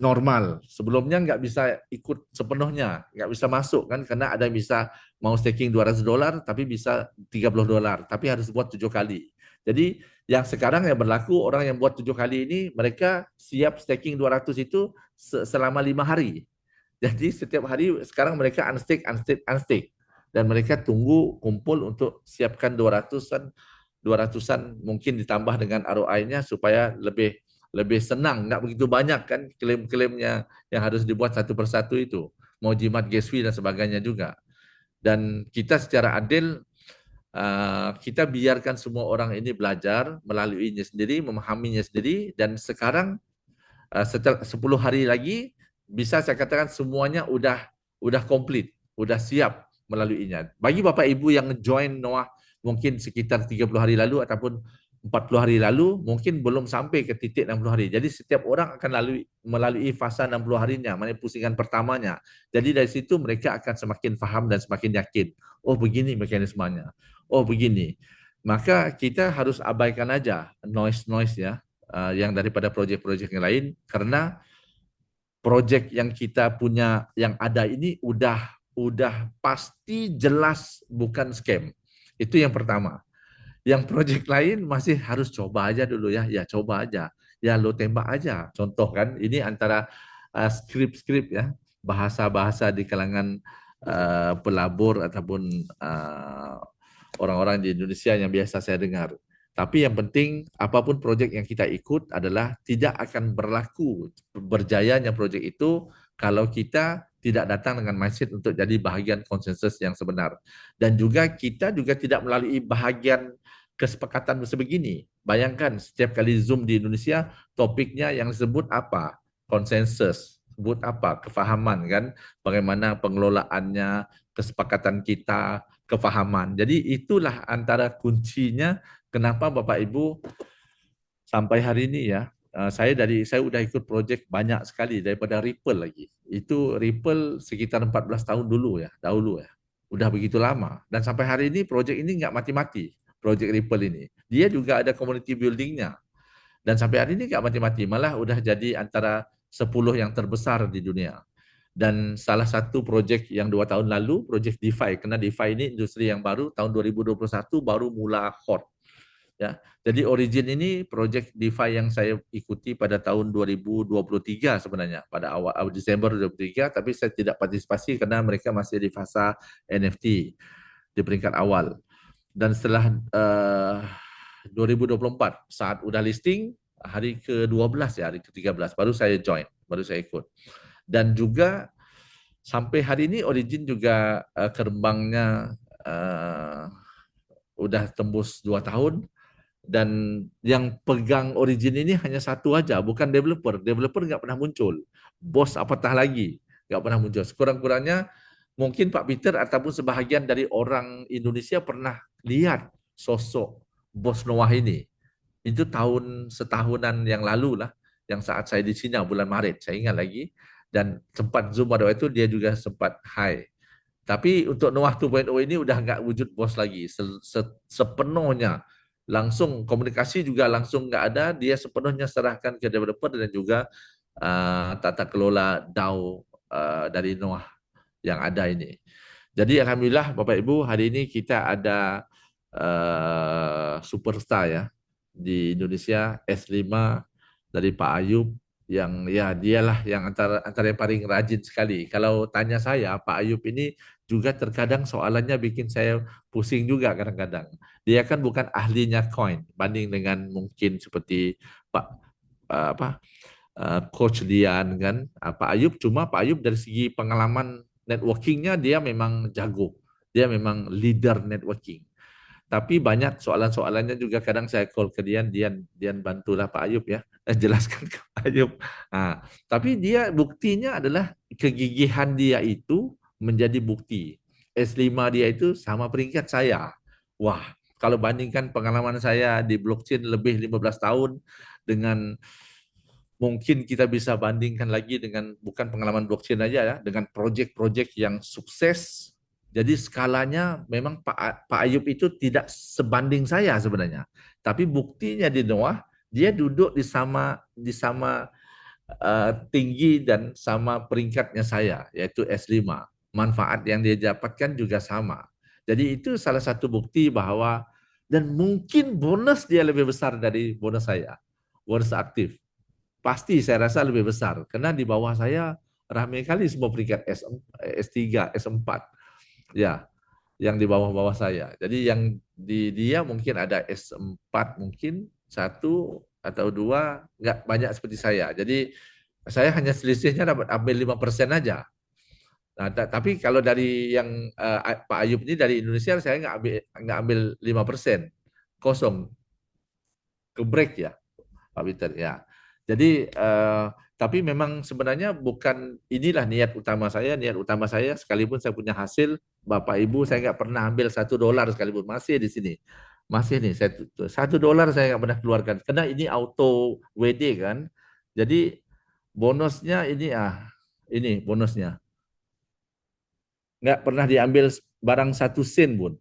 normal. Sebelumnya nggak bisa ikut sepenuhnya, nggak bisa masuk kan karena ada yang bisa mau staking $200 tapi bisa $30, tapi harus buat 7 kali. Jadi yang sekarang yang berlaku orang yang buat 7 kali ini mereka siap staking 200 itu selama 5 hari. Jadi setiap hari sekarang mereka unstake dan mereka tunggu kumpul untuk siapkan 200-an mungkin ditambah dengan ROI-nya supaya lebih senang, nggak begitu banyak kan klaim-klaimnya yang harus dibuat satu persatu itu, mau jimat Geswi dan sebagainya juga. Dan kita secara adil, kita biarkan semua orang ini belajar melaluinya sendiri, memahaminya sendiri, dan sekarang setelah 10 hari lagi, bisa saya katakan semuanya udah komplit, udah siap melaluinya. Bagi Bapak Ibu yang join Noah mungkin sekitar 30 hari lalu ataupun 40 hari lalu mungkin belum sampai ke titik 60 hari. Jadi setiap orang akan melalui fasa 60 harinya, mana pusingan pertamanya. Jadi dari situ mereka akan semakin faham dan semakin yakin. Oh begini mekanismenya. Oh begini. Maka kita harus abaikan aja noise-noise ya yang daripada projek-projek yang lain karena projek yang kita punya yang ada ini udah pasti jelas bukan scam. Itu yang pertama. Yang proyek lain masih harus coba aja dulu ya. Ya coba aja. Ya lo tembak aja. Contoh kan ini antara skrip-skrip ya, bahasa-bahasa di kalangan pelabur ataupun orang-orang di Indonesia yang biasa saya dengar. Tapi yang penting apapun proyek yang kita ikut adalah tidak akan berlaku berjayanya proyek itu kalau kita tidak datang dengan mindset untuk jadi bahagian konsensus yang sebenar. Dan juga kita juga tidak melalui bahagian kesepakatan sebegini. Bayangkan setiap kali Zoom di Indonesia, topiknya yang disebut apa? Konsensus. Sebut apa? Kefahaman kan? Bagaimana pengelolaannya, kesepakatan kita, kefahaman. Jadi itulah antara kuncinya kenapa Bapak Ibu sampai hari ini ya, saya udah ikut project banyak sekali daripada Ripple lagi. Itu Ripple sekitar 14 tahun dulu ya, dahulu ya. Udah begitu lama dan sampai hari ini project ini nggak mati-mati. Project Ripple ini. Dia juga ada community buildingnya. Dan sampai hari ini nggak mati-mati, malah udah jadi antara 10 yang terbesar di dunia. Dan salah satu project yang 2 tahun lalu, project DeFi, karena DeFi ini industri yang baru, tahun 2021 baru mula hot. Ya, jadi Origin ini project DeFi yang saya ikuti pada tahun 2023 sebenarnya, pada awal Desember 2023, tapi saya tidak partisipasi karena mereka masih di fasa NFT di peringkat awal. Dan setelah 2024 saat udah listing hari ke-12 ya, hari ke-13 baru saya join, baru saya ikut. Dan juga sampai hari ini Origin juga kembangnya udah tembus 2 tahun dan yang pegang Origin ini hanya satu aja, bukan developer. Developer nggak pernah muncul. Bos apatah lagi nggak pernah muncul. Sekurang-kurangnya mungkin Pak Peter ataupun sebahagian dari orang Indonesia pernah lihat sosok Bos Noah ini. Itu tahun setahunan yang lalu lah, yang saat saya di China bulan Maret, saya ingat lagi. Dan sempat Zoom pada waktu itu dia juga sempat high. Tapi untuk Noah 2.0 ini udah nggak wujud bos lagi, sepenuhnya langsung komunikasi juga langsung nggak ada, dia sepenuhnya serahkan ke developer dan juga tata kelola DAO dari Noah yang ada ini. Jadi alhamdulillah Bapak Ibu, hari ini kita ada superstar ya di Indonesia, S5 dari Pak Ayub, yang ya dialah yang antara yang paling rajin sekali. Kalau tanya saya, Pak Ayub ini juga terkadang soalannya bikin saya pusing juga kadang-kadang. Dia kan bukan ahlinya coin banding dengan mungkin seperti Pak apa Coach Dian kan. Pak Ayub, cuma Pak Ayub dari segi pengalaman networkingnya dia memang jago. Dia memang leader networking. Tapi banyak soalan-soalannya juga kadang saya call ke Dian, Dian bantulah Pak Ayub ya, jelaskan ke Pak Ayub. Nah, tapi dia buktinya adalah kegigihan dia itu menjadi bukti. S5 dia itu sama peringkat saya. Wah, kalau bandingkan pengalaman saya di blockchain lebih 15 tahun dengan mungkin kita bisa bandingkan lagi dengan bukan pengalaman blockchain aja ya, dengan proyek-proyek yang sukses. Jadi skalanya memang Pak Ayub itu tidak sebanding saya sebenarnya. Tapi buktinya di Noah dia duduk di sama tinggi dan sama peringkatnya saya, yaitu S5. Manfaat yang dia dapatkan juga sama. Jadi itu salah satu bukti bahwa dan mungkin bonus dia lebih besar dari bonus saya. Bonus aktif pasti saya rasa lebih besar karena di bawah saya ramai kali semua peringkat S3, S4 ya, yang di bawah-bawah saya. Jadi yang di dia mungkin ada S4 mungkin satu atau dua, nggak banyak seperti saya. Jadi saya hanya selisihnya dapat ambil 5% aja. Nah, tapi kalau dari yang Pak Ayub ini dari Indonesia saya nggak ambil 5%, kosong, ke break ya. Pak Peter ya. Jadi tapi memang sebenarnya bukan inilah niat utama saya. Niat utama saya sekalipun saya punya hasil, Bapak Ibu saya nggak pernah ambil $1 sekalipun masih di sini. Masih nih saya $1 saya nggak pernah keluarkan karena ini auto WD kan. Jadi bonusnya ini bonusnya nggak pernah diambil barang 1 sen pun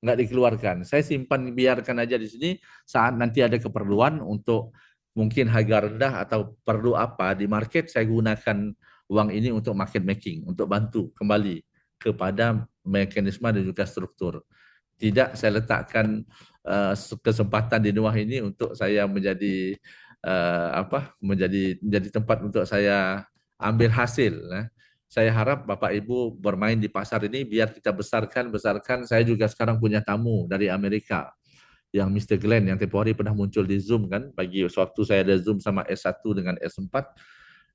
nggak dikeluarkan. Saya simpan biarkan aja di sini saat nanti ada keperluan untuk mungkin harga rendah atau perlu apa di market saya gunakan uang ini untuk market making untuk bantu kembali kepada mekanisme dan juga struktur. Tidak saya letakkan kesempatan di Nuah ini untuk saya menjadi menjadi tempat untuk saya ambil hasil. Saya harap Bapak Ibu bermain di pasar ini biar kita besarkan. Saya juga sekarang punya tamu dari Amerika yang Mr. Glenn yang tempoh hari pernah muncul di Zoom kan, bagi waktu saya ada Zoom sama S1 dengan S4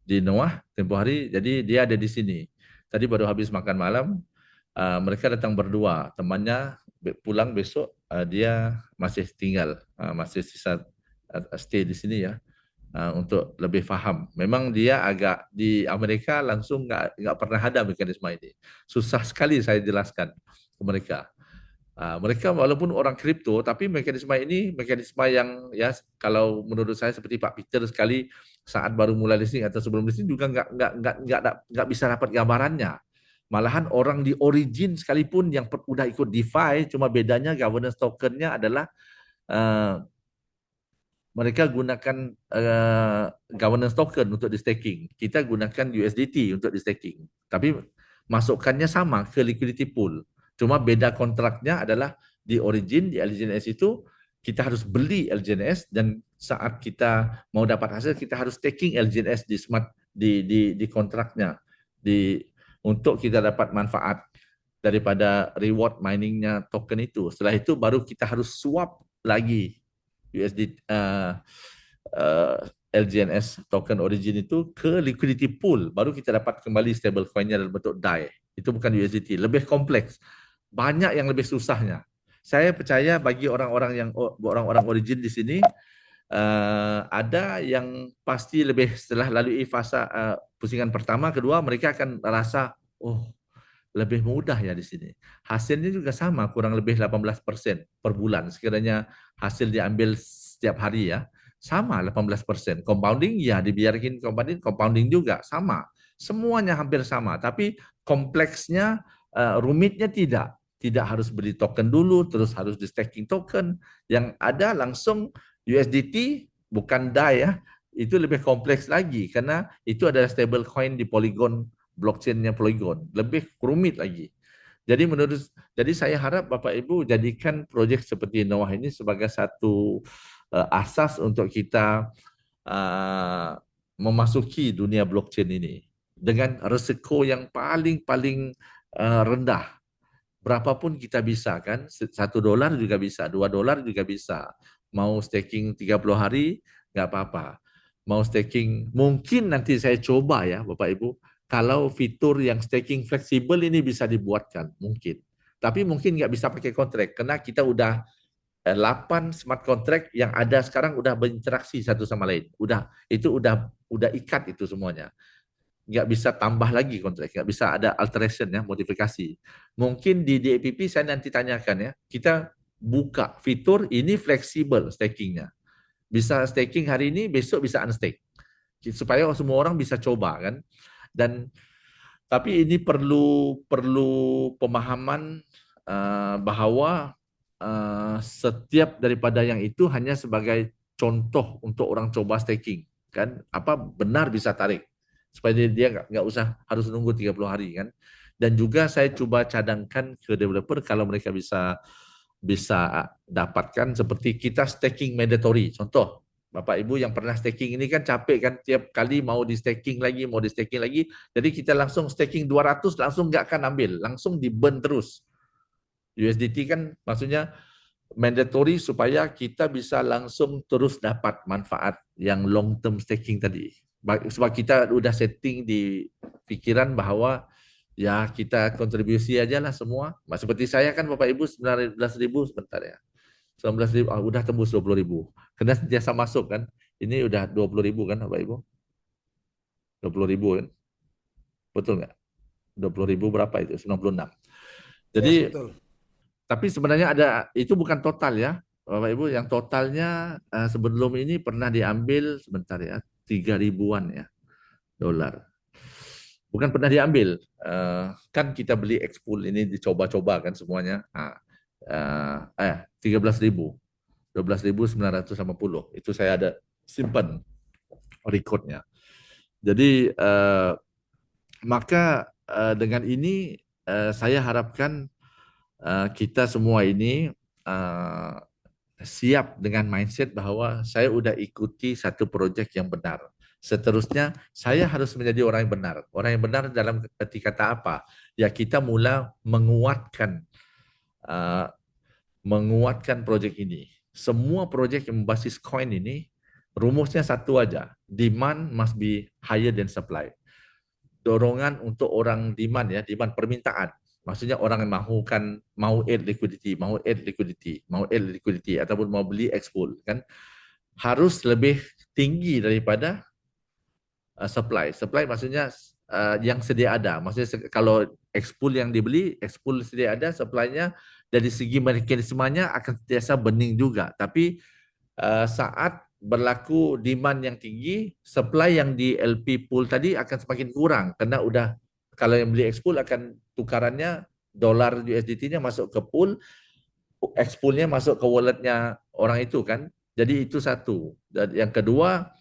di Noah tempoh hari, jadi dia ada di sini. Tadi baru habis makan malam, mereka datang berdua, temannya pulang besok, dia masih tinggal, masih sisa stay di sini ya, untuk lebih faham. Memang dia agak di Amerika langsung nggak pernah ada mekanisme ini. Susah sekali saya jelaskan ke mereka. Mereka walaupun orang kripto, tapi mekanisme ini mekanisme yang ya kalau menurut saya seperti Pak Peter sekali saat baru mulai listing atau sebelum listing juga nggak bisa dapat gambarannya. Malahan orang di origin sekalipun yang udah ikut DeFi, cuma bedanya governance tokennya adalah uh, mereka gunakan governance token untuk di staking. Kita gunakan USDT untuk di staking. Tapi masukannya sama ke liquidity pool. Cuma beda kontraknya adalah di origin, di LGNS itu kita harus beli LGNS dan saat kita mau dapat hasil kita harus staking LGNS di smart di kontraknya untuk kita dapat manfaat daripada reward miningnya token itu. Setelah itu baru kita harus swap lagi USD LGNS token origin itu ke liquidity pool, baru kita dapat kembali stable coinnya dalam bentuk DAI. Itu bukan USDT, lebih kompleks, banyak yang lebih susahnya. Saya percaya bagi orang-orang origin di sini ada yang pasti lebih setelah lalui fase pusingan pertama, kedua mereka akan rasa lebih mudah ya di sini. Hasilnya juga sama, kurang lebih 18% per bulan. Sekiranya hasil diambil setiap hari ya, sama 18%. Compounding ya dibiarkan compounding juga sama. Semuanya hampir sama, tapi kompleksnya, rumitnya tidak. Tidak harus beli token dulu, terus harus di staking token. Yang ada langsung USDT, bukan DAI ya, itu lebih kompleks lagi karena itu adalah stable coin di Polygon, blockchain-nya Polygon, lebih rumit lagi. Jadi saya harap Bapak Ibu jadikan proyek seperti Noah ini sebagai satu asas untuk kita uh, memasuki dunia blockchain ini dengan risiko yang paling rendah. Berapapun kita bisa kan, $1 juga bisa, $2 juga bisa. Mau staking 30 hari, nggak apa-apa. Mau staking, mungkin nanti saya coba ya Bapak Ibu, kalau fitur yang staking fleksibel ini bisa dibuatkan, mungkin. Tapi mungkin nggak bisa pakai kontrak, karena kita udah 8 smart contract yang ada sekarang udah berinteraksi satu sama lain. Udah ikat itu semuanya, nggak bisa tambah lagi kontrak, nggak bisa ada alteration ya, modifikasi. Mungkin di DAPP saya nanti tanyakan ya, kita buka fitur ini fleksibel stakingnya. Bisa staking hari ini, besok bisa unstake. Supaya semua orang bisa coba kan. Dan tapi ini perlu perlu pemahaman bahwa setiap daripada yang itu hanya sebagai contoh untuk orang coba staking kan, apa benar bisa tarik supaya dia nggak usah harus nunggu 30 hari kan. Dan juga saya coba cadangkan ke developer kalau mereka bisa dapatkan seperti kita staking mandatory. Contoh, Bapak Ibu yang pernah staking ini kan capek kan, tiap kali mau di staking lagi, mau di staking lagi. Jadi kita langsung staking 200 langsung nggak akan ambil, langsung di burn terus. USDT kan maksudnya mandatory supaya kita bisa langsung terus dapat manfaat yang long term staking tadi. Sebab kita udah setting di pikiran bahwa ya kita kontribusi aja lah semua. Seperti saya kan Bapak Ibu 19.000 sebentar ya. 19.000, udah tembus 20.000. Karena sentiasa masuk kan. Ini udah 20.000 kan Bapak Ibu? 20.000 kan? Betul nggak? 20.000 berapa itu? 96. Yes, Jadi betul. tapi sebenarnya ada, itu bukan total ya, Bapak Ibu. Yang totalnya sebelum ini pernah diambil sebentar ya, 3.000-an ya dolar. Bukan pernah diambil, kan kita beli expool ini dicoba-coba kan semuanya. 13.000, 12.950 itu saya ada simpan recordnya. Jadi maka dengan ini saya harapkan kita semua ini siap dengan mindset bahwa saya udah ikuti satu proyek yang benar. Seterusnya saya harus menjadi orang yang benar. Orang yang benar dalam arti kata apa? Ya kita mula uh, menguatkan proyek ini. Semua proyek yang berbasis coin ini rumusnya satu aja. Demand must be higher than supply. Dorongan untuk orang demand ya, demand permintaan. Maksudnya orang yang mau add liquidity ataupun mau beli expool kan harus lebih tinggi daripada supply. Supply maksudnya yang sedia ada. Maksudnya kalau expool yang dibeli, expool sedia ada, supply-nya dari segi mekanismenya akan sentiasa bening juga. Tapi saat berlaku demand yang tinggi, supply yang di LP pool tadi akan semakin kurang karena udah, kalau yang beli expool akan tukarannya dolar USDT-nya masuk ke pool, expool-nya masuk ke wallet-nya orang itu kan. Jadi itu satu. Dan yang kedua,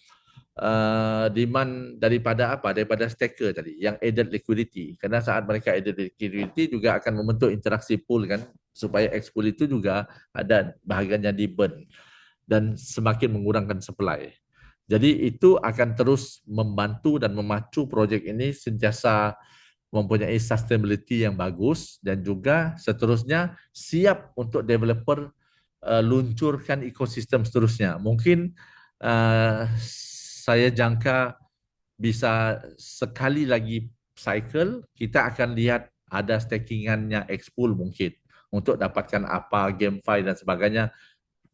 demand daripada apa? Daripada staker tadi, yang added liquidity. Karena saat mereka added liquidity juga akan membentuk interaksi pool kan, supaya expool itu juga ada bahagiannya di burn dan semakin mengurangkan supply. Jadi itu akan terus membantu dan memacu proyek ini sentiasa mempunyai sustainability yang bagus dan juga seterusnya siap untuk developer luncurkan ekosistem seterusnya. Mungkin saya jangka bisa sekali lagi cycle kita akan lihat ada stakingannya expool mungkin untuk dapatkan apa GameFi dan sebagainya.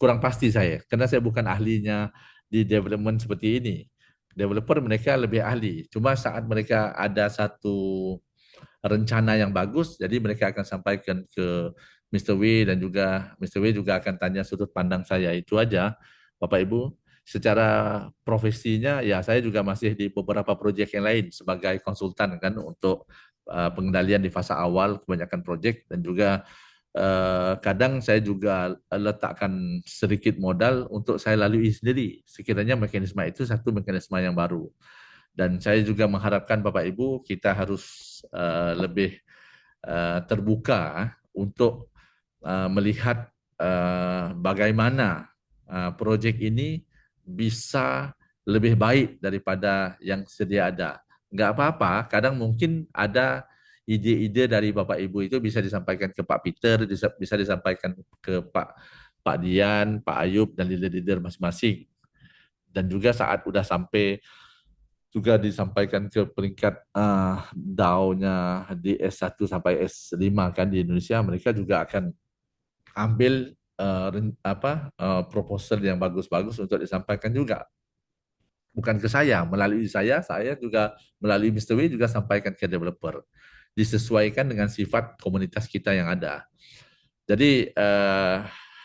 Kurang pasti saya, karena saya bukan ahlinya di development seperti ini. Developer mereka lebih ahli. Cuma saat mereka ada satu rencana yang bagus, jadi mereka akan sampaikan ke Mr. W dan juga Mr. W juga akan tanya sudut pandang saya, itu aja. Bapak Ibu. Secara profesinya ya saya juga masih di beberapa proyek yang lain sebagai konsultan kan untuk pengendalian di fase awal kebanyakan proyek, dan juga kadang saya juga letakkan sedikit modal untuk saya lalui sendiri. Sekiranya mekanisme itu satu mekanisme yang baru. Dan saya juga mengharapkan Bapak Ibu kita harus lebih terbuka untuk melihat bagaimana proyek ini bisa lebih baik daripada yang sedia ada. Nggak apa-apa, kadang mungkin ada ide-ide dari Bapak Ibu itu bisa disampaikan ke Pak Peter, bisa disampaikan ke Pak Dian, Pak Ayub, dan leader-leader masing-masing. Dan juga saat udah sampai juga disampaikan ke peringkat DAO-nya di S1 sampai S5 kan di Indonesia, mereka juga akan ambil proposal yang bagus-bagus untuk disampaikan juga. Bukan ke saya, melalui saya juga melalui Mr. W juga sampaikan ke developer. Disesuaikan dengan sifat komunitas kita yang ada. Jadi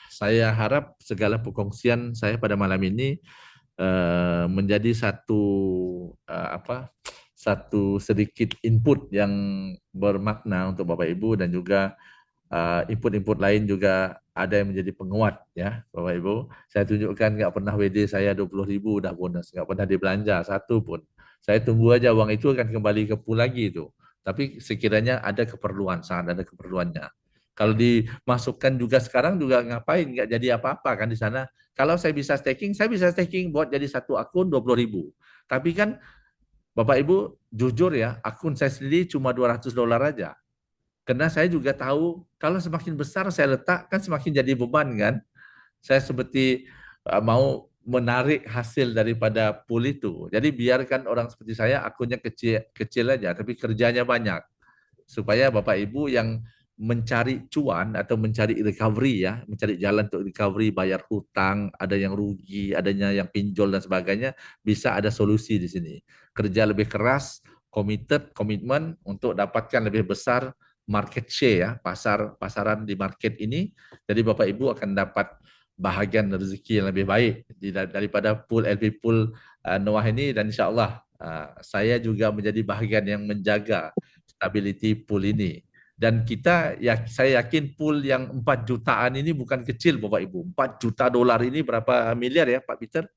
saya harap segala perkongsian saya pada malam ini menjadi satu sedikit input yang bermakna untuk Bapak Ibu, dan juga input-input lain juga ada yang menjadi penguat ya Bapak Ibu. Saya tunjukkan nggak pernah WD saya 20.000 udah bonus, nggak pernah dibelanja satu pun. Saya tunggu aja uang itu akan kembali ke pool lagi itu. Tapi sekiranya ada keperluan, sangat ada keperluannya. Kalau dimasukkan juga sekarang juga ngapain, nggak jadi apa-apa kan di sana. Kalau saya bisa staking buat jadi satu akun 20.000. Tapi kan Bapak Ibu jujur ya, akun saya sendiri cuma $200 aja. Karena saya juga tahu kalau semakin besar saya letak kan semakin jadi beban kan. Saya seperti mau menarik hasil daripada pool itu. Jadi biarkan orang seperti saya akunnya kecil kecil aja tapi kerjanya banyak. Supaya Bapak Ibu yang mencari cuan atau mencari recovery ya, mencari jalan untuk recovery, bayar hutang, ada yang rugi, adanya yang pinjol dan sebagainya, bisa ada solusi di sini. Kerja lebih keras, komitmen untuk dapatkan lebih besar market share ya, pasaran di market ini. Jadi Bapak Ibu akan dapat bahagian rezeki yang lebih baik daripada pool LP pool Noah ini, dan insya Allah saya juga menjadi bahagian yang menjaga stability pool ini. Dan kita ya saya yakin pool yang 4 jutaan ini bukan kecil Bapak Ibu. 4 juta dolar ini berapa miliar ya Pak Peter?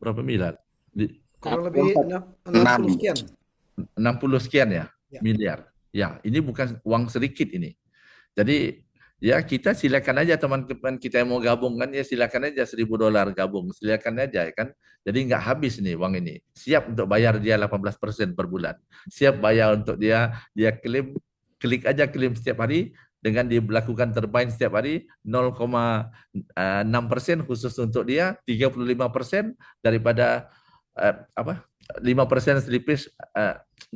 Berapa miliar? Kurang lebih 60 6. sekian. 60 sekian ya Ya. miliar. Ya, ini bukan uang sedikit ini. Jadi ya kita silakan aja teman-teman kita yang mau gabung kan, ya silakan aja $1.000 gabung, silakan aja ya kan. Jadi nggak habis nih uang ini. Siap untuk bayar dia 18% per bulan. Siap bayar untuk dia klik aja klaim setiap hari dengan dilakukan turbine setiap hari 0,6% khusus untuk dia, 35% daripada 5% slippage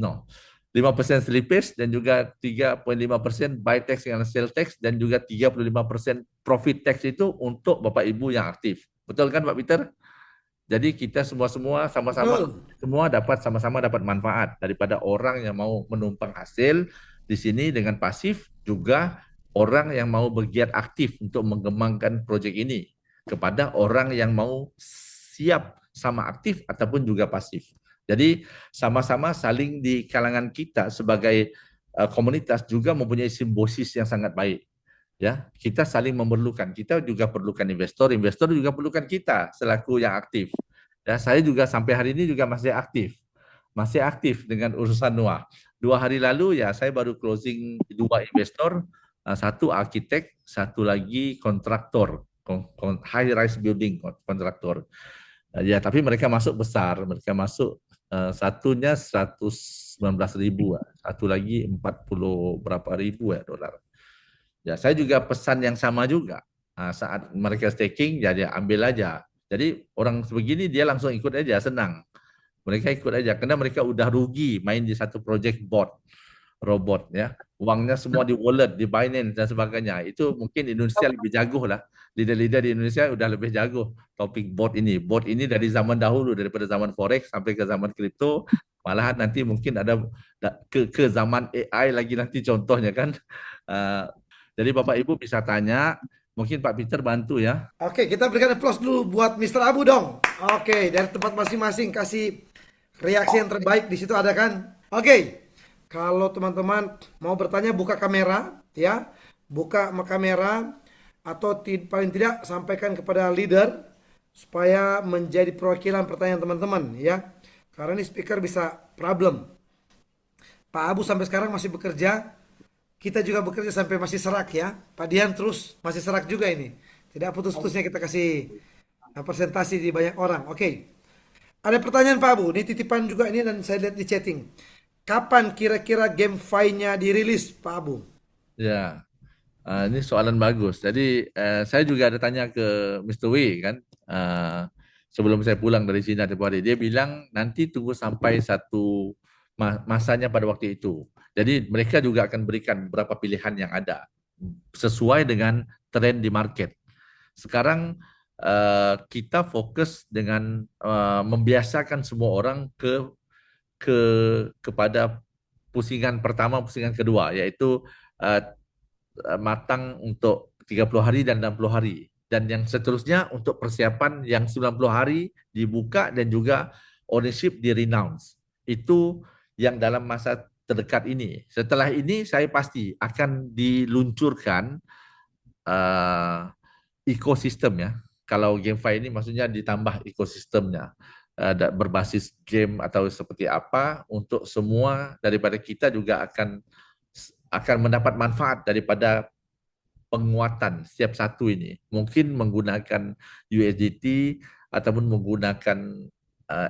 no 5% slippage, dan juga 3,5% buy tax dengan sell tax, dan juga 35% profit tax itu untuk Bapak Ibu yang aktif. Betul kan Pak Peter? Jadi kita semua sama-sama dapat manfaat daripada orang yang mau menumpang hasil di sini dengan pasif, juga orang yang mau bergiat aktif untuk mengembangkan proyek ini kepada orang yang mau siap sama aktif ataupun juga pasif. Jadi sama-sama saling di kalangan kita sebagai komunitas juga mempunyai simbiosis yang sangat baik. Ya, kita saling memerlukan. Kita juga perlukan investor, investor juga perlukan kita selaku yang aktif. Ya, saya juga sampai hari ini juga masih aktif dengan urusan Noah. 2 hari lalu ya saya baru closing 2 investor, satu arsitek, satu lagi kontraktor, high rise building kontraktor. Ya, tapi mereka masuk besar, mereka masuk satunya 119.000, satu lagi 40 berapa ribu ya dolar. Ya, saya juga pesan yang sama juga. Saat mereka staking, ya dia ambil aja. Jadi orang sebegini dia langsung ikut aja, senang. Mereka ikut aja karena mereka udah rugi main di satu project robot ya. Uangnya semua di wallet, di Binance dan sebagainya. Itu mungkin Indonesia lebih jago lah. Leader-leader di Indonesia udah lebih jago topik bot ini. Bot ini dari zaman dahulu, daripada zaman forex sampai ke zaman kripto. Malahan nanti mungkin ada ke zaman AI lagi nanti contohnya kan. Jadi Bapak Ibu bisa tanya Mungkin Pak Peter bantu ya. Oke, kita berikan applause dulu buat Mr. Abu dong. Oke, dari tempat masing-masing kasih reaksi yang terbaik di situ ada kan? Oke. Kalau teman-teman mau bertanya buka kamera ya. Buka kamera atau paling tidak sampaikan kepada leader supaya menjadi perwakilan pertanyaan teman-teman ya. Karena ini speaker bisa problem. Pak Abu sampai sekarang masih bekerja. Kita juga bekerja sampai masih serak ya. Pak Dian terus masih serak juga ini. Tidak putus-putusnya kita kasih presentasi di banyak orang. Oke. Ada pertanyaan Pak Abu. Ini titipan juga ini dan saya lihat di chatting. Kapan kira-kira GameFi-nya dirilis Pak Abu? Ya, ini soalan bagus. Jadi saya juga ada tanya ke Mr. Wei kan, sebelum saya pulang dari Cina tempoh hari. Dia bilang nanti tunggu sampai satu masanya pada waktu itu. Jadi mereka juga akan berikan beberapa pilihan yang ada sesuai dengan tren di market. Sekarang kita fokus dengan membiasakan semua orang ke kepada pusingan pertama, pusingan kedua, yaitu uh, matang untuk 30 hari dan 60 hari. Dan yang seterusnya untuk persiapan yang 90 hari dibuka dan juga ownership di renounce. Itu yang dalam masa terdekat ini. Setelah ini saya pasti akan diluncurkan uh, ekosistem ya. Kalau GameFi ini maksudnya ditambah ekosistemnya berbasis game atau seperti apa untuk semua daripada kita juga akan mendapat manfaat daripada penguatan setiap satu ini. Mungkin menggunakan USDT ataupun menggunakan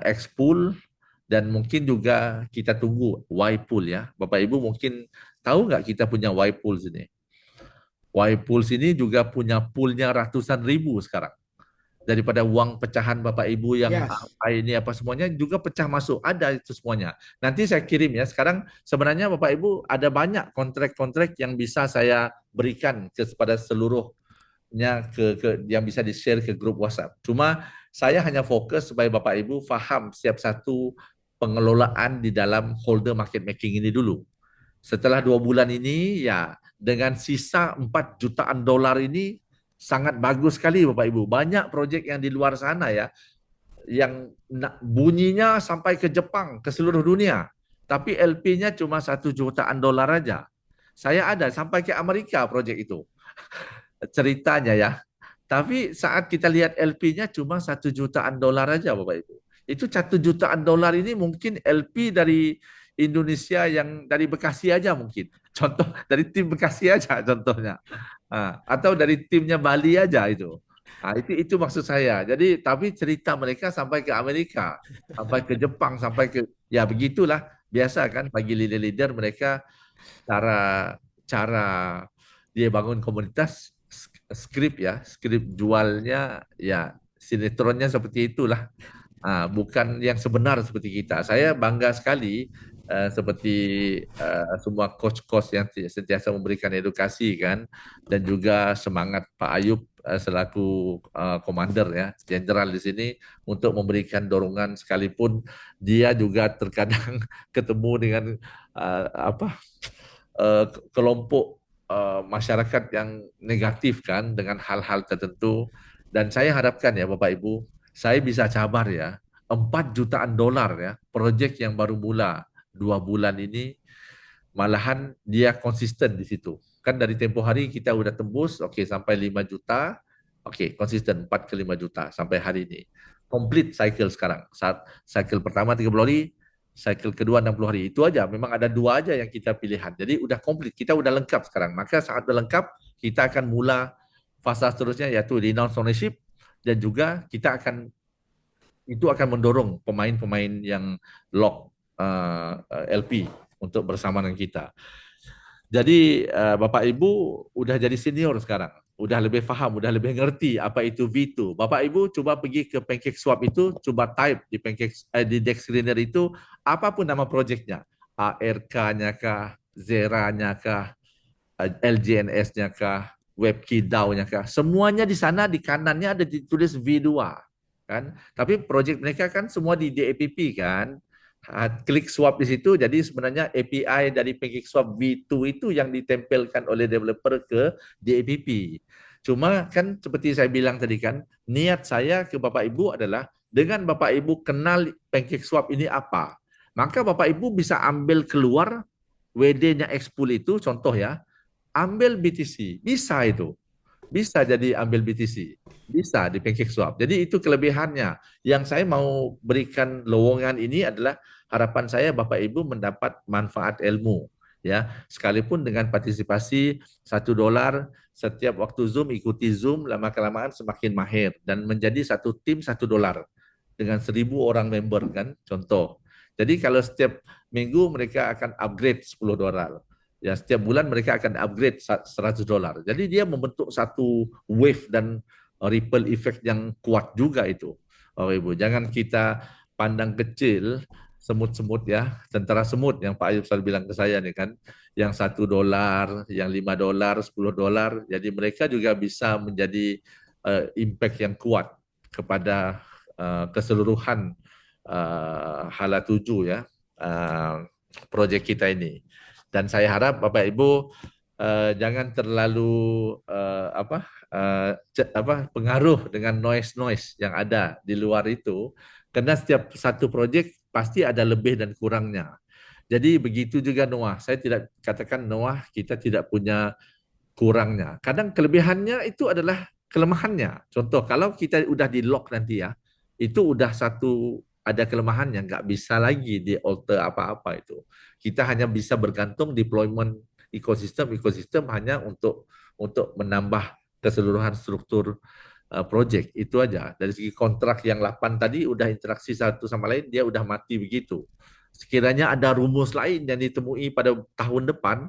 Xpool dan mungkin juga kita tunggu Ypool ya. Bapak Ibu mungkin tahu nggak kita punya Ypool ini? Ypool ini juga punya poolnya ratusan ribu sekarang. Daripada uang pecahan Bapak Ibu yang Yes. apa ini apa semuanya juga pecah masuk, ada itu semuanya. Nanti saya kirim ya. Sekarang sebenarnya Bapak Ibu ada banyak kontrak-kontrak yang bisa saya berikan kepada seluruhnya yang bisa di-share ke grup WhatsApp. Cuma saya hanya fokus supaya Bapak Ibu faham setiap satu pengelolaan di dalam holder market making ini dulu. Setelah 2 bulan ini ya dengan sisa 4 jutaan dolar ini sangat bagus sekali Bapak Ibu. Banyak proyek yang di luar sana ya yang bunyinya sampai ke Jepang, ke seluruh dunia. Tapi LP-nya cuma 1 jutaan dolar aja. Saya ada sampai ke Amerika proyek itu. Ceritanya ya. Tapi saat kita lihat LP-nya cuma 1 jutaan dolar aja Bapak Ibu. Itu 1 jutaan dolar ini mungkin LP dari Indonesia yang dari Bekasi aja mungkin. Contoh dari tim Bekasi aja contohnya. Atau dari timnya Bali aja itu. Itu maksud saya. Jadi tapi cerita mereka sampai ke Amerika, sampai ke Jepang, sampai ke ya begitulah biasa kan bagi leader-leader mereka cara cara dia bangun komunitas skrip ya, skrip jualnya ya sinetronnya seperti itulah. Bukan yang sebenar seperti kita. Saya bangga sekali seperti semua coach-coach yang sentiasa memberikan edukasi kan dan juga semangat Pak Ayub selaku komander ya, jenderal di sini untuk memberikan dorongan sekalipun dia juga terkadang ketemu dengan kelompok masyarakat yang negatif kan dengan hal-hal tertentu dan saya harapkan ya Bapak Ibu saya bisa cabar ya 4 jutaan dolar ya proyek yang baru mula 2 bulan ini malahan dia konsisten di situ kan dari tempoh hari kita udah tembus oke sampai 5 juta oke konsisten 4 ke 5 juta sampai hari ini complete cycle sekarang saat cycle pertama 30 hari cycle kedua 60 hari. Itu aja. Memang ada 2 aja yang kita pilihan. Jadi udah komplit. Kita udah lengkap sekarang. Maka saat udah lengkap, kita akan mula fasa seterusnya yaitu renounce ownership dan juga kita akan mendorong pemain-pemain yang lock LP untuk bersama dengan kita. Jadi Bapak Ibu udah jadi senior sekarang, udah lebih faham, udah lebih ngerti apa itu V2. Bapak Ibu coba pergi ke PancakeSwap itu, coba type di di Dex Screener itu apapun nama projectnya, ARK-nya kah, Zera-nya kah, LJNS-nya kah, WebKey DAO-nya kah, semuanya di sana di kanannya ada ditulis V2 kan. Tapi project mereka kan semua di DAPP kan. Klik swap di situ, jadi sebenarnya API dari PancakeSwap V2 itu yang ditempelkan oleh developer ke DAPP. Cuma kan seperti saya bilang tadi kan, niat saya ke Bapak Ibu adalah dengan Bapak Ibu kenal pancake swap ini apa, maka Bapak Ibu bisa ambil keluar WD-nya Expool itu, contoh ya, ambil BTC, bisa itu. Bisa jadi ambil BTC, bisa di pancake swap. Jadi itu kelebihannya. Yang saya mau berikan lowongan ini adalah harapan saya Bapak Ibu mendapat manfaat ilmu, ya. Sekalipun dengan partisipasi $1 setiap waktu Zoom, ikuti Zoom, lama kelamaan semakin mahir dan menjadi satu tim $1 dengan 1.000 orang member kan, contoh. Jadi kalau setiap minggu mereka akan upgrade $10. Ya, setiap bulan mereka akan upgrade $100. Jadi dia membentuk satu wave dan ripple effect yang kuat juga itu. Bapak Ibu, jangan kita pandang kecil semut-semut ya, tentara semut yang Pak Ayub selalu bilang ke saya nih kan, yang $1, yang $5, $10. Jadi mereka juga bisa menjadi impact yang kuat kepada keseluruhan hala 7 ya, proyek kita ini. Dan saya harap Bapak Ibu jangan terlalu pengaruh dengan noise yang ada di luar itu, karena setiap satu proyek pasti ada lebih dan kurangnya. Jadi begitu juga Noah. Saya tidak katakan Noah kita tidak punya kurangnya. Kadang kelebihannya itu adalah kelemahannya. Contoh kalau kita udah di lock nanti ya, itu udah satu ada kelemahannya, nggak bisa lagi di alter apa-apa itu. Kita hanya bisa bergantung deployment ekosistem hanya untuk menambah keseluruhan struktur project itu aja. Dari segi kontrak yang 8 tadi udah interaksi satu sama lain, dia udah mati begitu. Sekiranya ada rumus lain yang ditemui pada tahun depan,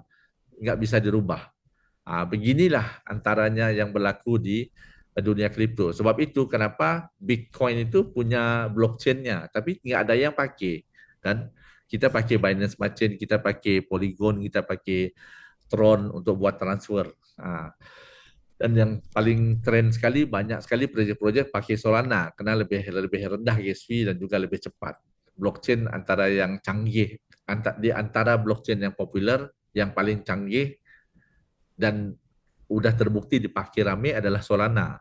nggak bisa dirubah. Beginilah antaranya yang berlaku di dunia kripto. Sebab itu kenapa Bitcoin itu punya blockchain-nya, tapi nggak ada yang pakai. Kan? Kita pakai Binance Smart Chain, kita pakai Polygon, kita pakai Tron untuk buat transfer. Dan yang paling keren sekali, banyak sekali proyek-proyek pakai Solana, karena lebih rendah gas fee dan juga lebih cepat. Blockchain antara yang canggih, di antara blockchain yang populer, yang paling canggih dan udah terbukti dipakai rame adalah Solana.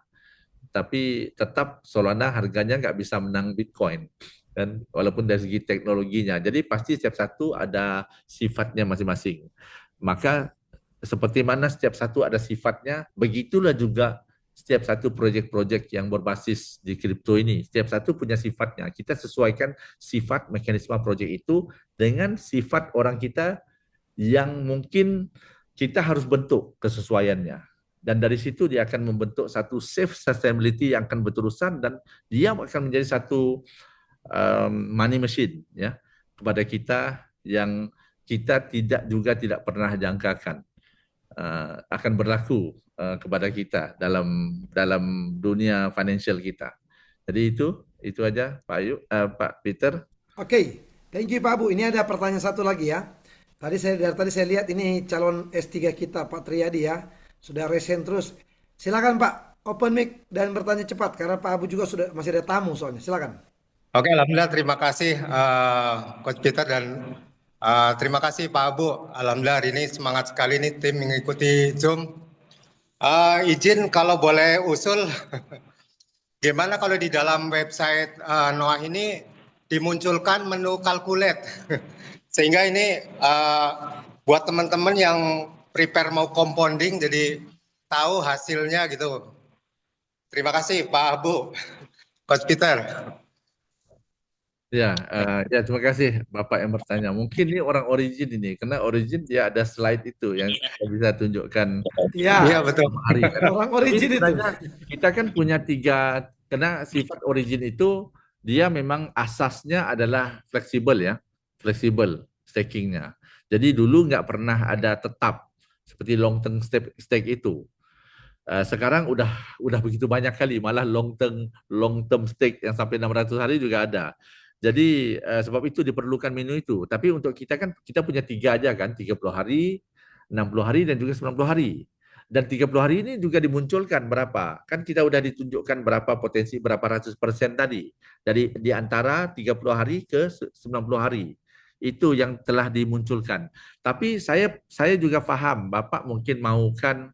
Tapi tetap Solana harganya nggak bisa menang Bitcoin. Dan walaupun dari segi teknologinya. Jadi pasti setiap satu ada sifatnya masing-masing. Maka seperti mana setiap satu ada sifatnya, begitulah juga setiap satu proyek-proyek yang berbasis di kripto ini. Setiap satu punya sifatnya. Kita sesuaikan sifat mekanisme proyek itu dengan sifat orang kita yang mungkin kita harus bentuk kesesuaiannya. Dan dari situ dia akan membentuk satu safe sustainability yang akan berterusan dan dia akan menjadi satu money machine ya kepada kita yang kita tidak pernah jangkakan akan berlaku kepada kita dalam dunia financial kita. Jadi itu aja Pak Ayu, Pak Peter. Oke, thank you Pak Abu. Ini ada pertanyaan satu lagi ya. Dari tadi saya lihat ini calon S3 kita Pak Triadi ya. Sudah resen terus. Silakan Pak, open mic dan bertanya cepat karena Pak Abu juga sudah masih ada tamu soalnya. Silakan. Oke, alhamdulillah terima kasih Coach Peter dan terima kasih Pak Abu. Alhamdulillah hari ini semangat sekali nih tim mengikuti Zoom. Izin kalau boleh usul, gimana kalau di dalam website Noah ini dimunculkan menu calculate, sehingga ini buat teman-teman yang prepare mau compounding jadi tahu hasilnya gitu. Terima kasih Pak Abu, Coach Peter. Ya, terima kasih Bapak yang bertanya. Mungkin ini orang Origin ini, karena Origin dia ada slide itu yang saya bisa tunjukkan Iya, betul. hari kan. Orang Origin itu. Kita kan punya tiga, karena sifat Origin itu dia memang asasnya adalah fleksibel ya, fleksibel stakingnya. Jadi dulu nggak pernah ada tetap seperti long term stake itu. Sekarang udah begitu banyak kali, malah long term stake yang sampai 600 hari juga ada. Jadi sebab itu diperlukan menu itu. Tapi untuk kita kan kita punya 3 aja kan, 30 hari, 60 hari dan juga 90 hari. Dan 30 hari ini juga dimunculkan berapa? Kan kita udah ditunjukkan berapa potensi berapa ratus persen tadi. Dari di antara 30 hari ke 90 hari. Itu yang telah dimunculkan. Tapi saya juga paham Bapak mungkin maukan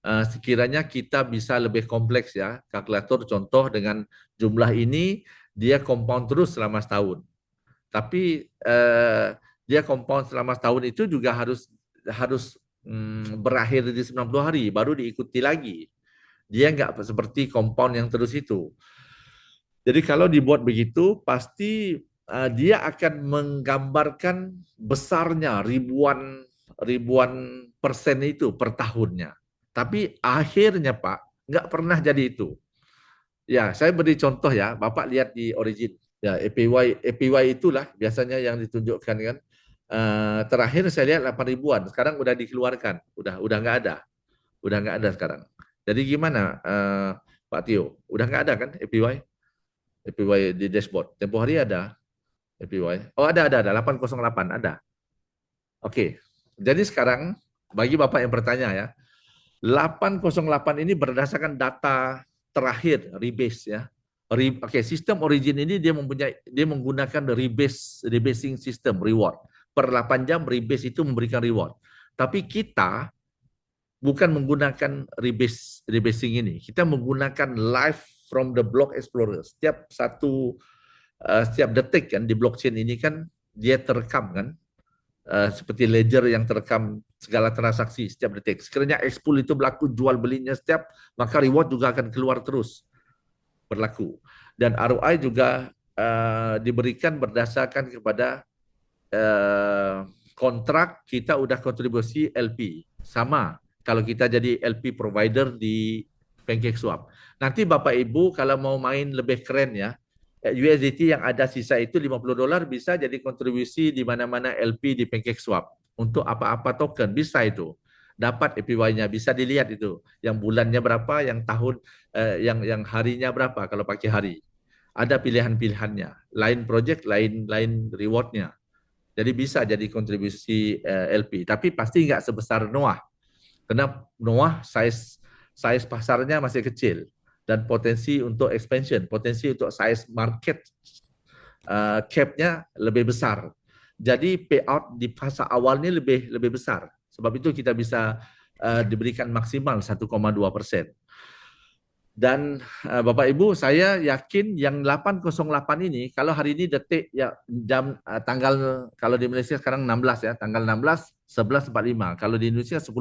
sekiranya kita bisa lebih kompleks ya. Kalkulator contoh dengan jumlah ini dia compound terus selama setahun. Tapi dia compound selama setahun itu juga harus harus berakhir di 90 hari baru diikuti lagi. Dia nggak seperti compound yang terus itu. Jadi kalau dibuat begitu pasti dia akan menggambarkan besarnya ribuan ribuan persen itu per tahunnya. Tapi akhirnya Pak nggak pernah jadi itu. Ya, saya beri contoh ya, Bapak lihat di Origin. Ya, APY itulah biasanya yang ditunjukkan kan. Terakhir saya lihat 8 ribuan, sekarang udah dikeluarkan, udah nggak ada sekarang. Jadi gimana Pak Tio? Udah nggak ada kan APY di dashboard. Tempoh hari ada APY. Oh ada 808 ada. Oke. Jadi sekarang bagi Bapak yang bertanya ya, 808 ini berdasarkan data terakhir rebase ya. Oke, sistem Origin ini dia menggunakan rebasing system reward. Per 8 jam rebase itu memberikan reward. Tapi kita bukan menggunakan rebasing ini. Kita menggunakan live from the block explorer. Setiap detik kan di blockchain ini kan dia terekam kan. Seperti ledger yang terekam segala transaksi setiap detik. Sekiranya expool itu berlaku jual belinya setiap, maka reward juga akan keluar terus berlaku. Dan ROI juga diberikan berdasarkan kepada kontrak kita udah kontribusi LP. Sama kalau kita jadi LP provider di PancakeSwap. Nanti Bapak Ibu kalau mau main lebih keren ya, USDT yang ada sisa itu $50 bisa jadi kontribusi di mana-mana LP di PancakeSwap untuk apa-apa token bisa itu dapat APY-nya bisa dilihat itu yang bulannya berapa yang tahun yang harinya berapa kalau pakai hari ada pilihan-pilihannya lain project lain rewardnya jadi bisa jadi kontribusi LP tapi pasti nggak sebesar Noah karena Noah size pasarnya masih kecil dan potensi untuk expansion, potensi untuk size market cap-nya lebih besar. Jadi payout di fase awalnya lebih besar. Sebab itu kita bisa diberikan maksimal 1,2%. Dan Bapak Ibu, saya yakin yang 808 ini, kalau hari ini detik ya jam tanggal kalau di Malaysia sekarang 16 ya, tanggal 16 11.45. Kalau di Indonesia 10.45.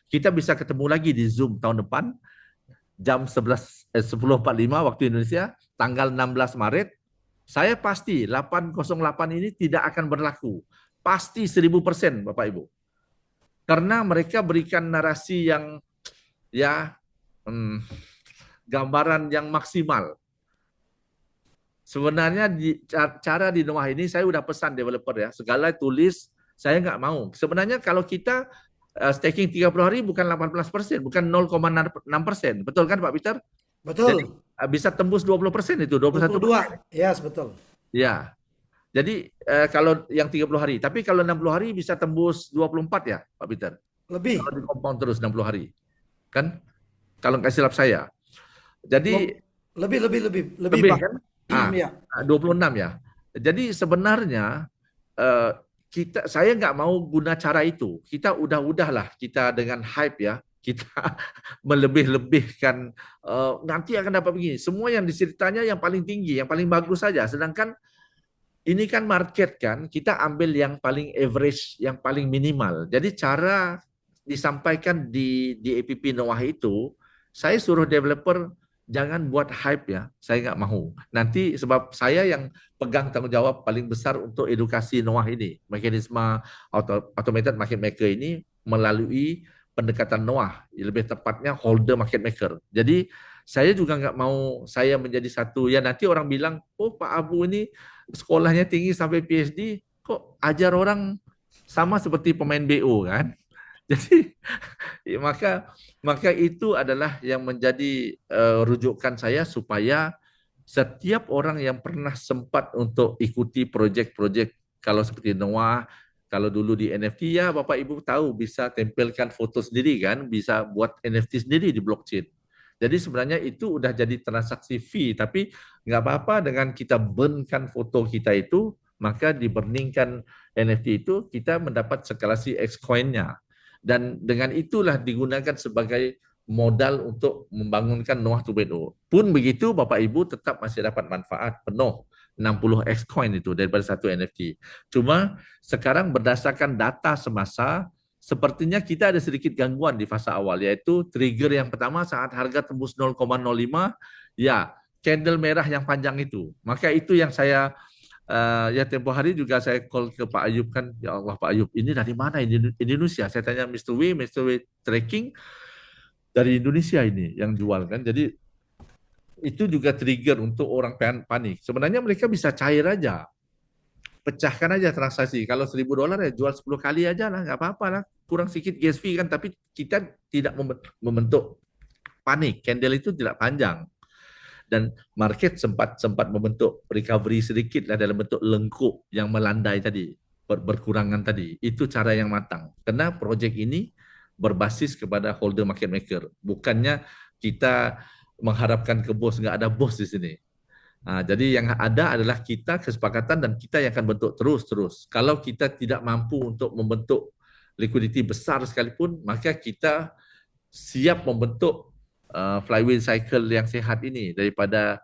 Kita bisa ketemu lagi di Zoom tahun depan jam 10.45 waktu Indonesia, tanggal 16 Maret, saya pasti 808 ini tidak akan berlaku. Pasti 1000% Bapak Ibu. Karena mereka berikan narasi yang ya gambaran yang maksimal. Sebenarnya cara di Noah ini saya udah pesan developer ya, segala tulis saya nggak mau. Sebenarnya kalau kita staking 30 hari bukan 18%, bukan 0,6%. Betul kan Pak Peter? Betul. Jadi bisa tembus 20% itu, 21%. 22. Yes, betul. Ya. Jadi kalau yang 30 hari, tapi kalau 60 hari bisa tembus 24 ya Pak Peter? Lebih. Kalau di compound terus 60 hari. Kan? Kalau nggak silap saya. Jadi lebih Pak. kan? Ya. 26 ya. Jadi sebenarnya saya nggak mau guna cara itu. Kita udahlah kita dengan hype ya. Kita melebih-lebihkan nanti akan dapat begini. Semua yang diceritanya yang paling tinggi, yang paling bagus saja. Sedangkan ini kan market kan, kita ambil yang paling average, yang paling minimal. Jadi cara disampaikan di APP Noah itu, saya suruh developer jangan buat hype ya, saya nggak mau. Nanti sebab saya yang pegang tanggung jawab paling besar untuk edukasi Noah ini, mekanisme automated market maker ini melalui pendekatan Noah, lebih tepatnya holder market maker. Jadi saya juga nggak mau saya menjadi satu, ya nanti orang bilang, oh Pak Abu ini sekolahnya tinggi sampai PhD, kok ajar orang sama seperti pemain BO kan? Jadi maka itu adalah yang menjadi rujukan saya supaya setiap orang yang pernah sempat untuk ikuti projek-projek kalau seperti Noah, kalau dulu di NFT ya Bapak Ibu tahu bisa tempelkan foto sendiri kan, bisa buat NFT sendiri di blockchain. Jadi sebenarnya itu udah jadi transaksi fee, tapi nggak apa-apa dengan kita burnkan foto kita itu, maka di burningkan NFT itu kita mendapat skalasi X coin-nya. Dan dengan itulah digunakan sebagai modal untuk membangunkan Noah 2.0. Pun begitu, Bapak Ibu tetap masih dapat manfaat penuh 60x coin itu daripada satu NFT. Cuma sekarang berdasarkan data semasa, sepertinya kita ada sedikit gangguan di fasa awal, yaitu trigger yang pertama saat harga tembus 0,05, ya candle merah yang panjang itu. Maka itu yang saya ya tempoh hari juga saya call ke Pak Ayub kan, ya Allah Pak Ayub, ini dari mana ini Indonesia? Saya tanya Mr. W Tracking dari Indonesia ini yang jual kan. Jadi itu juga trigger untuk orang panik. Sebenarnya mereka bisa cair aja, pecahkan aja transaksi. Kalau $1.000 ya jual 10 kali aja lah, nggak apa-apa lah. Kurang sedikit gas fee kan, tapi kita tidak membentuk panik. Candle itu tidak panjang. Dan market sempat membentuk recovery sedikit lah dalam bentuk lengkuk yang melandai tadi, berkurangan tadi. Itu cara yang matang. Karena project ini berbasis kepada holder market maker. Bukannya kita mengharapkan ke bos, nggak ada bos di sini. Nah, jadi yang ada adalah kita kesepakatan dan kita yang akan bentuk terus. Kalau kita tidak mampu untuk membentuk liquidity besar sekalipun, maka kita siap membentuk flywheel cycle yang sehat ini daripada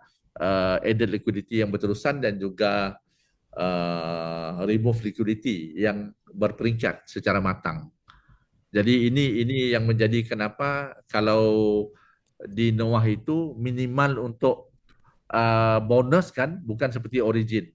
added liquidity yang berterusan dan juga remove liquidity yang berperingkat secara matang. Jadi ini yang menjadi kenapa kalau di Noah itu minimal untuk bonus kan, bukan seperti Origin.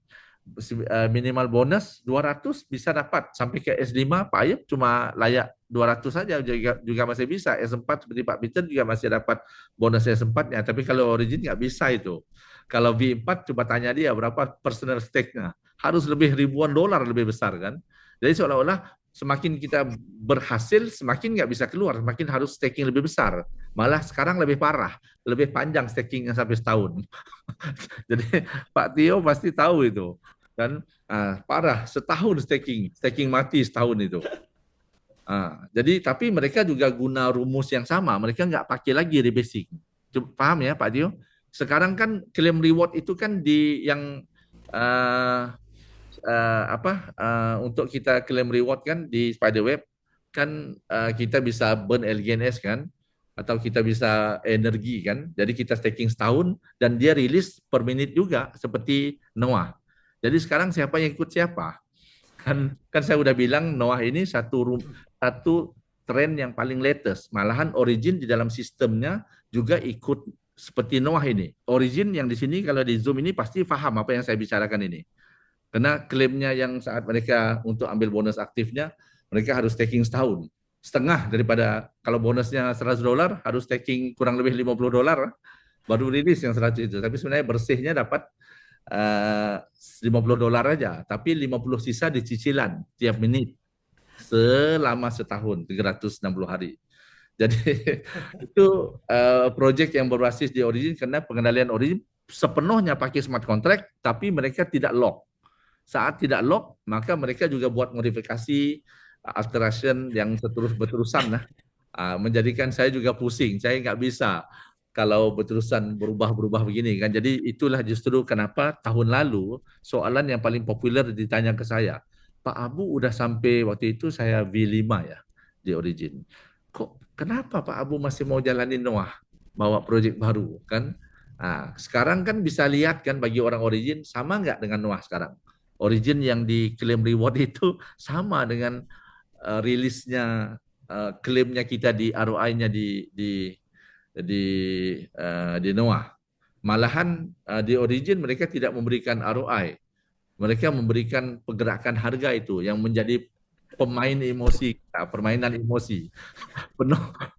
Minimal bonus 200 bisa dapat sampai ke S5. Pak Ayub cuma layak 200 saja juga masih bisa. S4 seperti Pak Peter juga masih dapat bonus S4-nya. Tapi kalau Origin nggak bisa itu. Kalau V4 coba tanya dia berapa personal stake-nya. Harus lebih ribuan dolar lebih besar kan. Jadi seolah-olah semakin kita berhasil, semakin nggak bisa keluar, semakin harus staking lebih besar. Malah sekarang lebih parah, lebih panjang stakingnya sampai setahun. Jadi Pak Tio pasti tahu itu kan, parah, setahun staking mati setahun itu. Jadi tapi mereka juga guna rumus yang sama, mereka nggak pakai lagi rebasing. Paham ya Pak Tio? Sekarang kan claim reward itu kan di yang untuk kita claim reward kan di Spiderweb kan, kita bisa burn LGNS kan, atau kita bisa energi kan. Jadi kita staking setahun dan dia rilis per menit juga seperti Noah. Jadi sekarang siapa yang ikut siapa? Kan saya udah bilang Noah ini satu tren yang paling latest. Malahan Origin di dalam sistemnya juga ikut seperti Noah ini. Origin yang di sini kalau di Zoom ini pasti paham apa yang saya bicarakan ini. Karena klaimnya yang saat mereka untuk ambil bonus aktifnya, mereka harus staking setahun. Setengah daripada kalau bonusnya $100 harus staking kurang lebih $50 baru rilis yang 100 itu. Tapi sebenarnya bersihnya dapat $50 aja, tapi 50 sisa di cicilan tiap menit selama setahun 360 hari. Jadi itu project yang berbasis di Origin karena pengendalian Origin sepenuhnya pakai smart contract, tapi mereka tidak lock. Saat tidak lock, maka mereka juga buat modifikasi alteration yang berterusan lah. Menjadikan saya juga pusing. Saya nggak bisa kalau berterusan berubah begini kan. Jadi itulah justru kenapa tahun lalu soalan yang paling populer ditanya ke saya. Pak Abu udah sampai waktu itu saya V5 ya di Origin. Kok kenapa Pak Abu masih mau jalanin Noah? Bawa proyek baru kan? Sekarang kan bisa lihat kan bagi orang Origin sama nggak dengan Noah sekarang? Origin yang di claim reward itu sama dengan rilisnya klaimnya kita di ROI-nya di Noah. Malahan di Origin mereka tidak memberikan ROI. Mereka memberikan pergerakan harga itu yang menjadi pemain emosi, permainan emosi.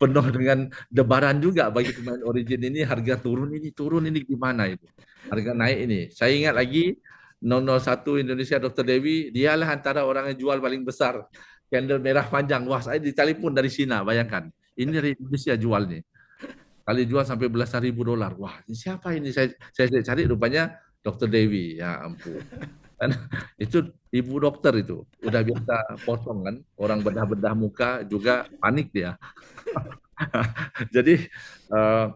Penuh dengan debaran juga bagi pemain Origin ini, harga turun ini gimana itu. Harga naik ini. Saya ingat lagi 001 Indonesia Dr. Dewi, dialah antara orang yang jual paling besar. Candle merah panjang. Wah, saya ditelepon dari Cina, bayangkan. Ini dari Indonesia jual nih. Kali jual sampai belasan ribu dolar. Wah, ini siapa ini? Saya cari rupanya Dr. Dewi. Ya ampun. Dan itu ibu dokter itu. Udah biasa potong kan. Orang bedah-bedah muka juga panik dia. Jadi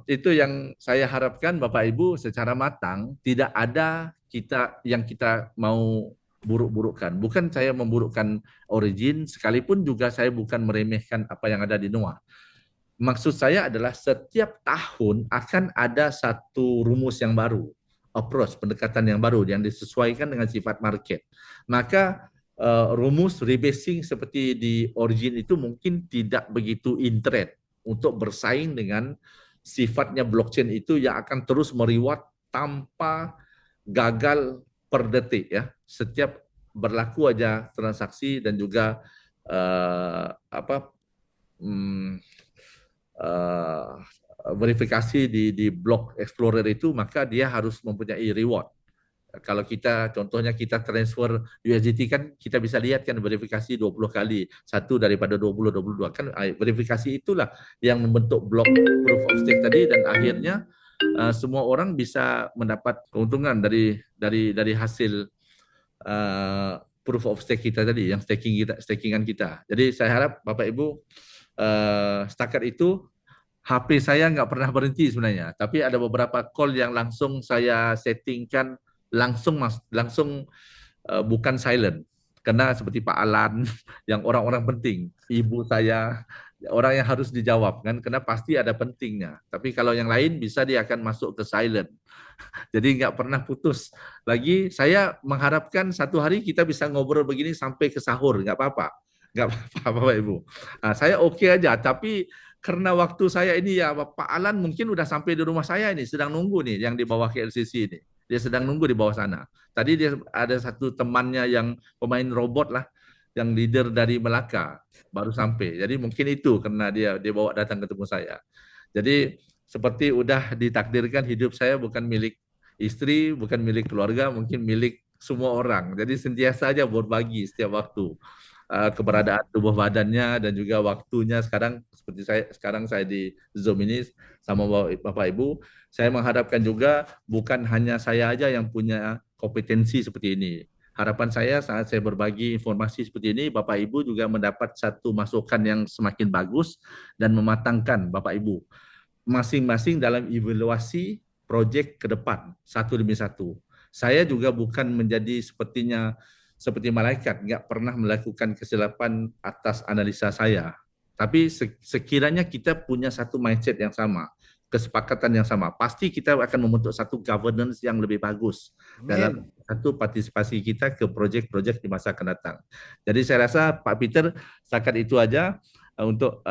itu yang saya harapkan Bapak Ibu secara matang, tidak ada kita mau buruk-burukkan. Bukan saya memburukkan Origin, sekalipun juga saya bukan meremehkan apa yang ada di Noah. Maksud saya adalah setiap tahun akan ada satu rumus yang baru, approach, pendekatan yang baru yang disesuaikan dengan sifat market. Maka rumus rebasing seperti di Origin itu mungkin tidak begitu in trend untuk bersaing dengan sifatnya blockchain itu yang akan terus mereward tanpa gagal per detik ya. Setiap berlaku aja transaksi dan juga apa hmm, uh, verifikasi di block explorer itu, maka dia harus mempunyai reward. Kalau kita contohnya kita transfer USDT kan kita bisa lihat kan verifikasi 20 kali, satu daripada 22 kan, verifikasi itulah yang membentuk blok proof of stake tadi, dan akhirnya semua orang bisa mendapat keuntungan dari hasil proof of stake kita tadi, yang stakingan kita. Jadi saya harap Bapak Ibu setakat itu HP saya nggak pernah berhenti sebenarnya, tapi ada beberapa call yang langsung saya settingkan langsung bukan silent. Karena seperti Pak Alan yang orang-orang penting, ibu saya orang yang harus dijawab kan, karena pasti ada pentingnya. Tapi kalau yang lain bisa dia akan masuk ke silent. Jadi nggak pernah putus. Lagi saya mengharapkan satu hari kita bisa ngobrol begini sampai ke sahur, nggak apa-apa. Nggak apa-apa Bapak Ibu. Nah, saya oke aja, tapi karena waktu saya ini ya Pak Alan mungkin udah sampai di rumah saya ini, sedang nunggu nih yang di bawah KLCC ini. Dia sedang nunggu di bawah sana. Tadi dia ada satu temannya yang pemain robot lah, yang leader dari Melaka baru sampai. Jadi mungkin itu karena dia bawa datang ketemu saya. Jadi seperti udah ditakdirkan hidup saya bukan milik istri, bukan milik keluarga, mungkin milik semua orang. Jadi sentiasa saja berbagi setiap waktu keberadaan tubuh badannya dan juga waktunya. Sekarang saya di Zoom ini sama Bapak Ibu, saya mengharapkan juga bukan hanya saya aja yang punya kompetensi seperti ini. Harapan saya saat saya berbagi informasi seperti ini, Bapak Ibu juga mendapat satu masukan yang semakin bagus dan mematangkan Bapak Ibu masing-masing dalam evaluasi proyek ke depan satu demi satu. Saya juga bukan menjadi seperti malaikat, nggak pernah melakukan kesilapan atas analisa saya. Tapi sekiranya kita punya satu mindset yang sama, kesepakatan yang sama, pasti kita akan membentuk satu governance yang lebih bagus dalam satu partisipasi kita ke proyek-proyek di masa akan datang. Jadi saya rasa Pak Peter, setakat itu aja untuk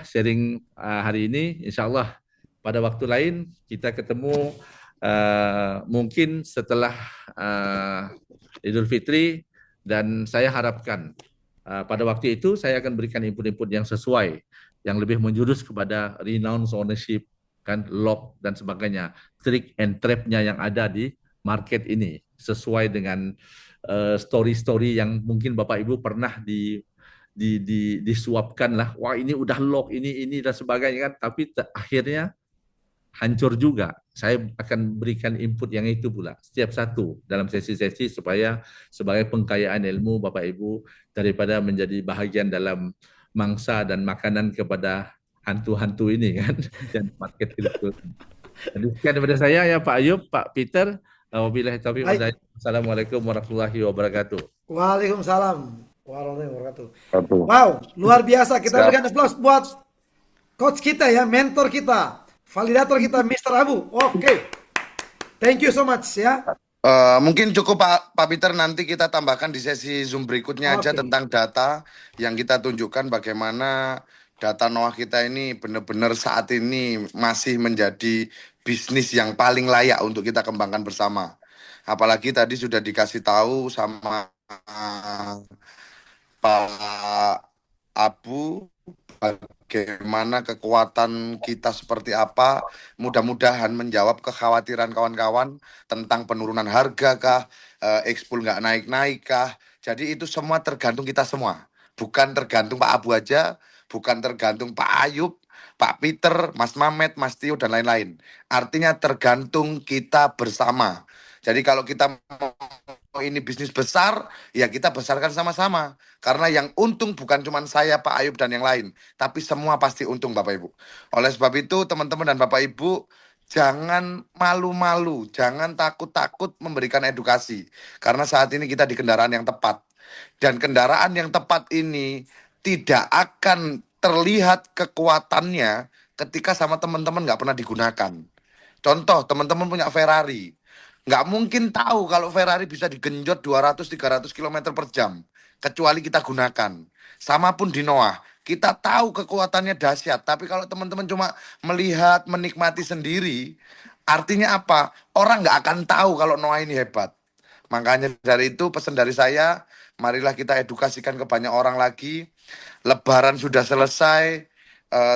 sharing hari ini. Insya Allah pada waktu lain kita ketemu mungkin setelah Idul Fitri, dan saya harapkan pada waktu itu saya akan berikan input-input yang sesuai, yang lebih menjurus kepada renounce ownership, kan, lock dan sebagainya, trick and trap-nya yang ada di market ini, sesuai dengan story-story yang mungkin Bapak Ibu pernah disuapkan lah, wah ini udah lock, ini dan sebagainya kan, tapi akhirnya hancur juga. Saya akan berikan input yang itu pula setiap satu dalam sesi-sesi supaya sebagai pengkayaan ilmu Bapak Ibu, daripada menjadi bahagian dalam mangsa dan makanan kepada hantu-hantu ini kan dan market tidak turun. Jadi sekian daripada saya ya Pak Ayub, Pak Peter. Wabillahi taufiq wal hidayah. Assalamualaikum warahmatullahi wabarakatuh. Waalaikumsalam warahmatullahi wabarakatuh. Wow, luar biasa. Kita berikan applause buat coach kita ya, mentor kita, validator kita, Mr. Abu. Oke. Thank you so much ya. Mungkin cukup Pak Peter, nanti kita tambahkan di sesi Zoom berikutnya aja tentang data yang kita tunjukkan bagaimana data Noah kita ini benar-benar saat ini masih menjadi bisnis yang paling layak untuk kita kembangkan bersama. Apalagi tadi sudah dikasih tahu sama Pak Abu bagaimana kekuatan kita seperti apa. Mudah-mudahan menjawab kekhawatiran kawan-kawan tentang penurunan harga kah, ekspor nggak naik-naik kah. Jadi itu semua tergantung kita semua. Bukan tergantung Pak Abu aja, bukan tergantung Pak Ayub, Pak Peter, Mas Mamet, Mas Tio, dan lain-lain. Artinya tergantung kita bersama. Jadi kalau kita mau ini bisnis besar, ya kita besarkan sama-sama. Karena yang untung bukan cuma saya, Pak Ayub, dan yang lain. Tapi semua pasti untung Bapak Ibu. Oleh sebab itu teman-teman dan Bapak Ibu, jangan malu-malu, jangan takut-takut memberikan edukasi. Karena saat ini kita di kendaraan yang tepat. Dan kendaraan yang tepat ini tidak akan terlihat kekuatannya ketika sama teman-teman nggak pernah digunakan. Contoh, teman-teman punya Ferrari. Nggak mungkin tahu kalau Ferrari bisa digenjot 200-300 km per jam. Kecuali kita gunakan. Sama pun di Noah. Kita tahu kekuatannya dahsyat. Tapi kalau teman-teman cuma melihat, menikmati sendiri, artinya apa? Orang nggak akan tahu kalau Noah ini hebat. Makanya dari itu pesan dari saya, marilah kita edukasikan ke banyak orang lagi. Lebaran sudah selesai,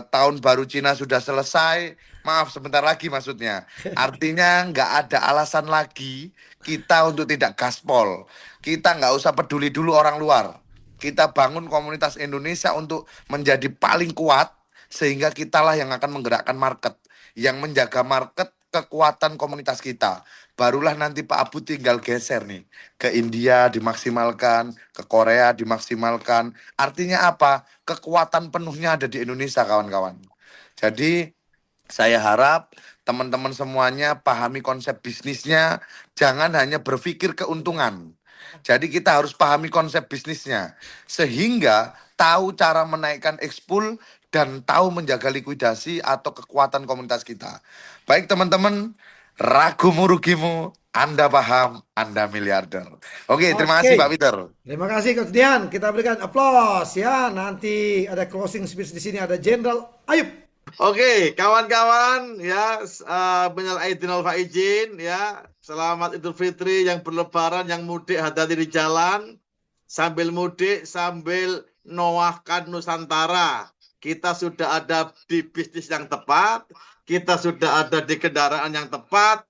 tahun baru Cina sudah selesai. Maaf, sebentar lagi maksudnya. Artinya nggak ada alasan lagi kita untuk tidak gaspol. Kita nggak usah peduli dulu orang luar. Kita bangun komunitas Indonesia untuk menjadi paling kuat, sehingga kitalah yang akan menggerakkan market. Yang menjaga market, kekuatan komunitas kita. Barulah nanti Pak Abu tinggal geser nih. Ke India dimaksimalkan, ke Korea dimaksimalkan. Artinya apa? Kekuatan penuhnya ada di Indonesia, kawan-kawan. Jadi saya harap teman-teman semuanya pahami konsep bisnisnya, jangan hanya berpikir keuntungan. Jadi kita harus pahami konsep bisnisnya, sehingga tahu cara menaikkan ekspul dan tahu menjaga likuidasi atau kekuatan komunitas kita. Baik teman-teman, ragumu rugimu, Anda paham, Anda miliarder. Oke, terima kasih Oke. Pak Peter. Terima kasih Coach Dian. Kita berikan aplaus ya. Nanti ada closing speech di sini, ada Jenderal Ayub. Oke, kawan-kawan ya, minal aidin wal faizin ya. Selamat Idul Fitri yang berlebaran, yang mudik hati-hati di jalan. Sambil mudik, sambil noahkan Nusantara. Kita sudah ada di bisnis yang tepat, kita sudah ada di kendaraan yang tepat,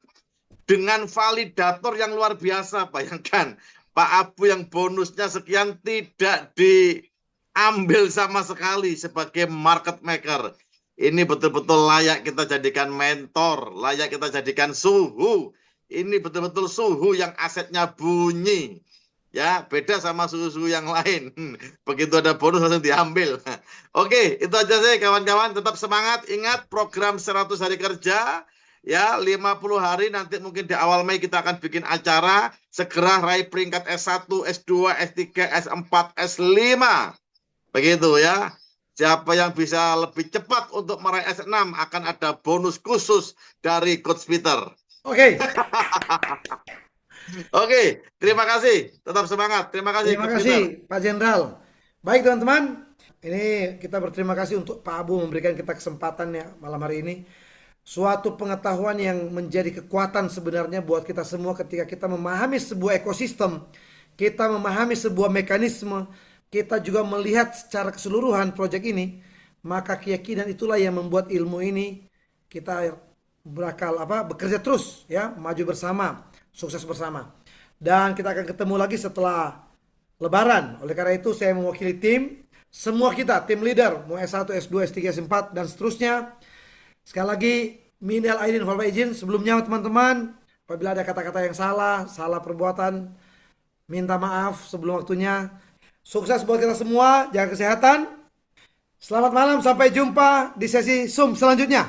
dengan validator yang luar biasa. Bayangkan, Pak Abu yang bonusnya sekian tidak diambil sama sekali sebagai market maker. Ini betul-betul layak kita jadikan mentor, layak kita jadikan suhu. Ini betul-betul suhu yang asetnya bunyi. Ya, beda sama suhu-suhu yang lain. Begitu ada bonus langsung diambil. Oke, itu aja sih kawan-kawan. Tetap semangat. Ingat program 100 hari kerja. Ya, 50 hari nanti mungkin di awal Mei kita akan bikin acara. Segera raih peringkat S1, S2, S3, S4, S5. Begitu ya. Siapa yang bisa lebih cepat untuk meraih S6 akan ada bonus khusus dari Coach Peter. Oke. Oke, terima kasih. Tetap semangat. Terima kasih. Terima Coach kasih Peter. Pak Jenderal. Baik teman-teman, ini kita berterima kasih untuk Pak Abu memberikan kita kesempatan ya malam hari ini. Suatu pengetahuan yang menjadi kekuatan sebenarnya buat kita semua ketika kita memahami sebuah ekosistem, kita memahami sebuah mekanisme, kita juga melihat secara keseluruhan proyek ini, maka keyakinan itulah yang membuat ilmu ini kita berakal bekerja terus ya, maju bersama, sukses bersama. Dan kita akan ketemu lagi setelah Lebaran. Oleh karena itu saya mewakili tim, semua kita, tim leader, mau S1, S2, S3, S4 dan seterusnya. Sekali lagi, minal aidin wal faizin. Sebelumnya teman-teman, apabila ada kata-kata yang salah perbuatan, minta maaf sebelum waktunya. Sukses buat kita semua, jaga kesehatan. Selamat malam, sampai jumpa di sesi Zoom selanjutnya.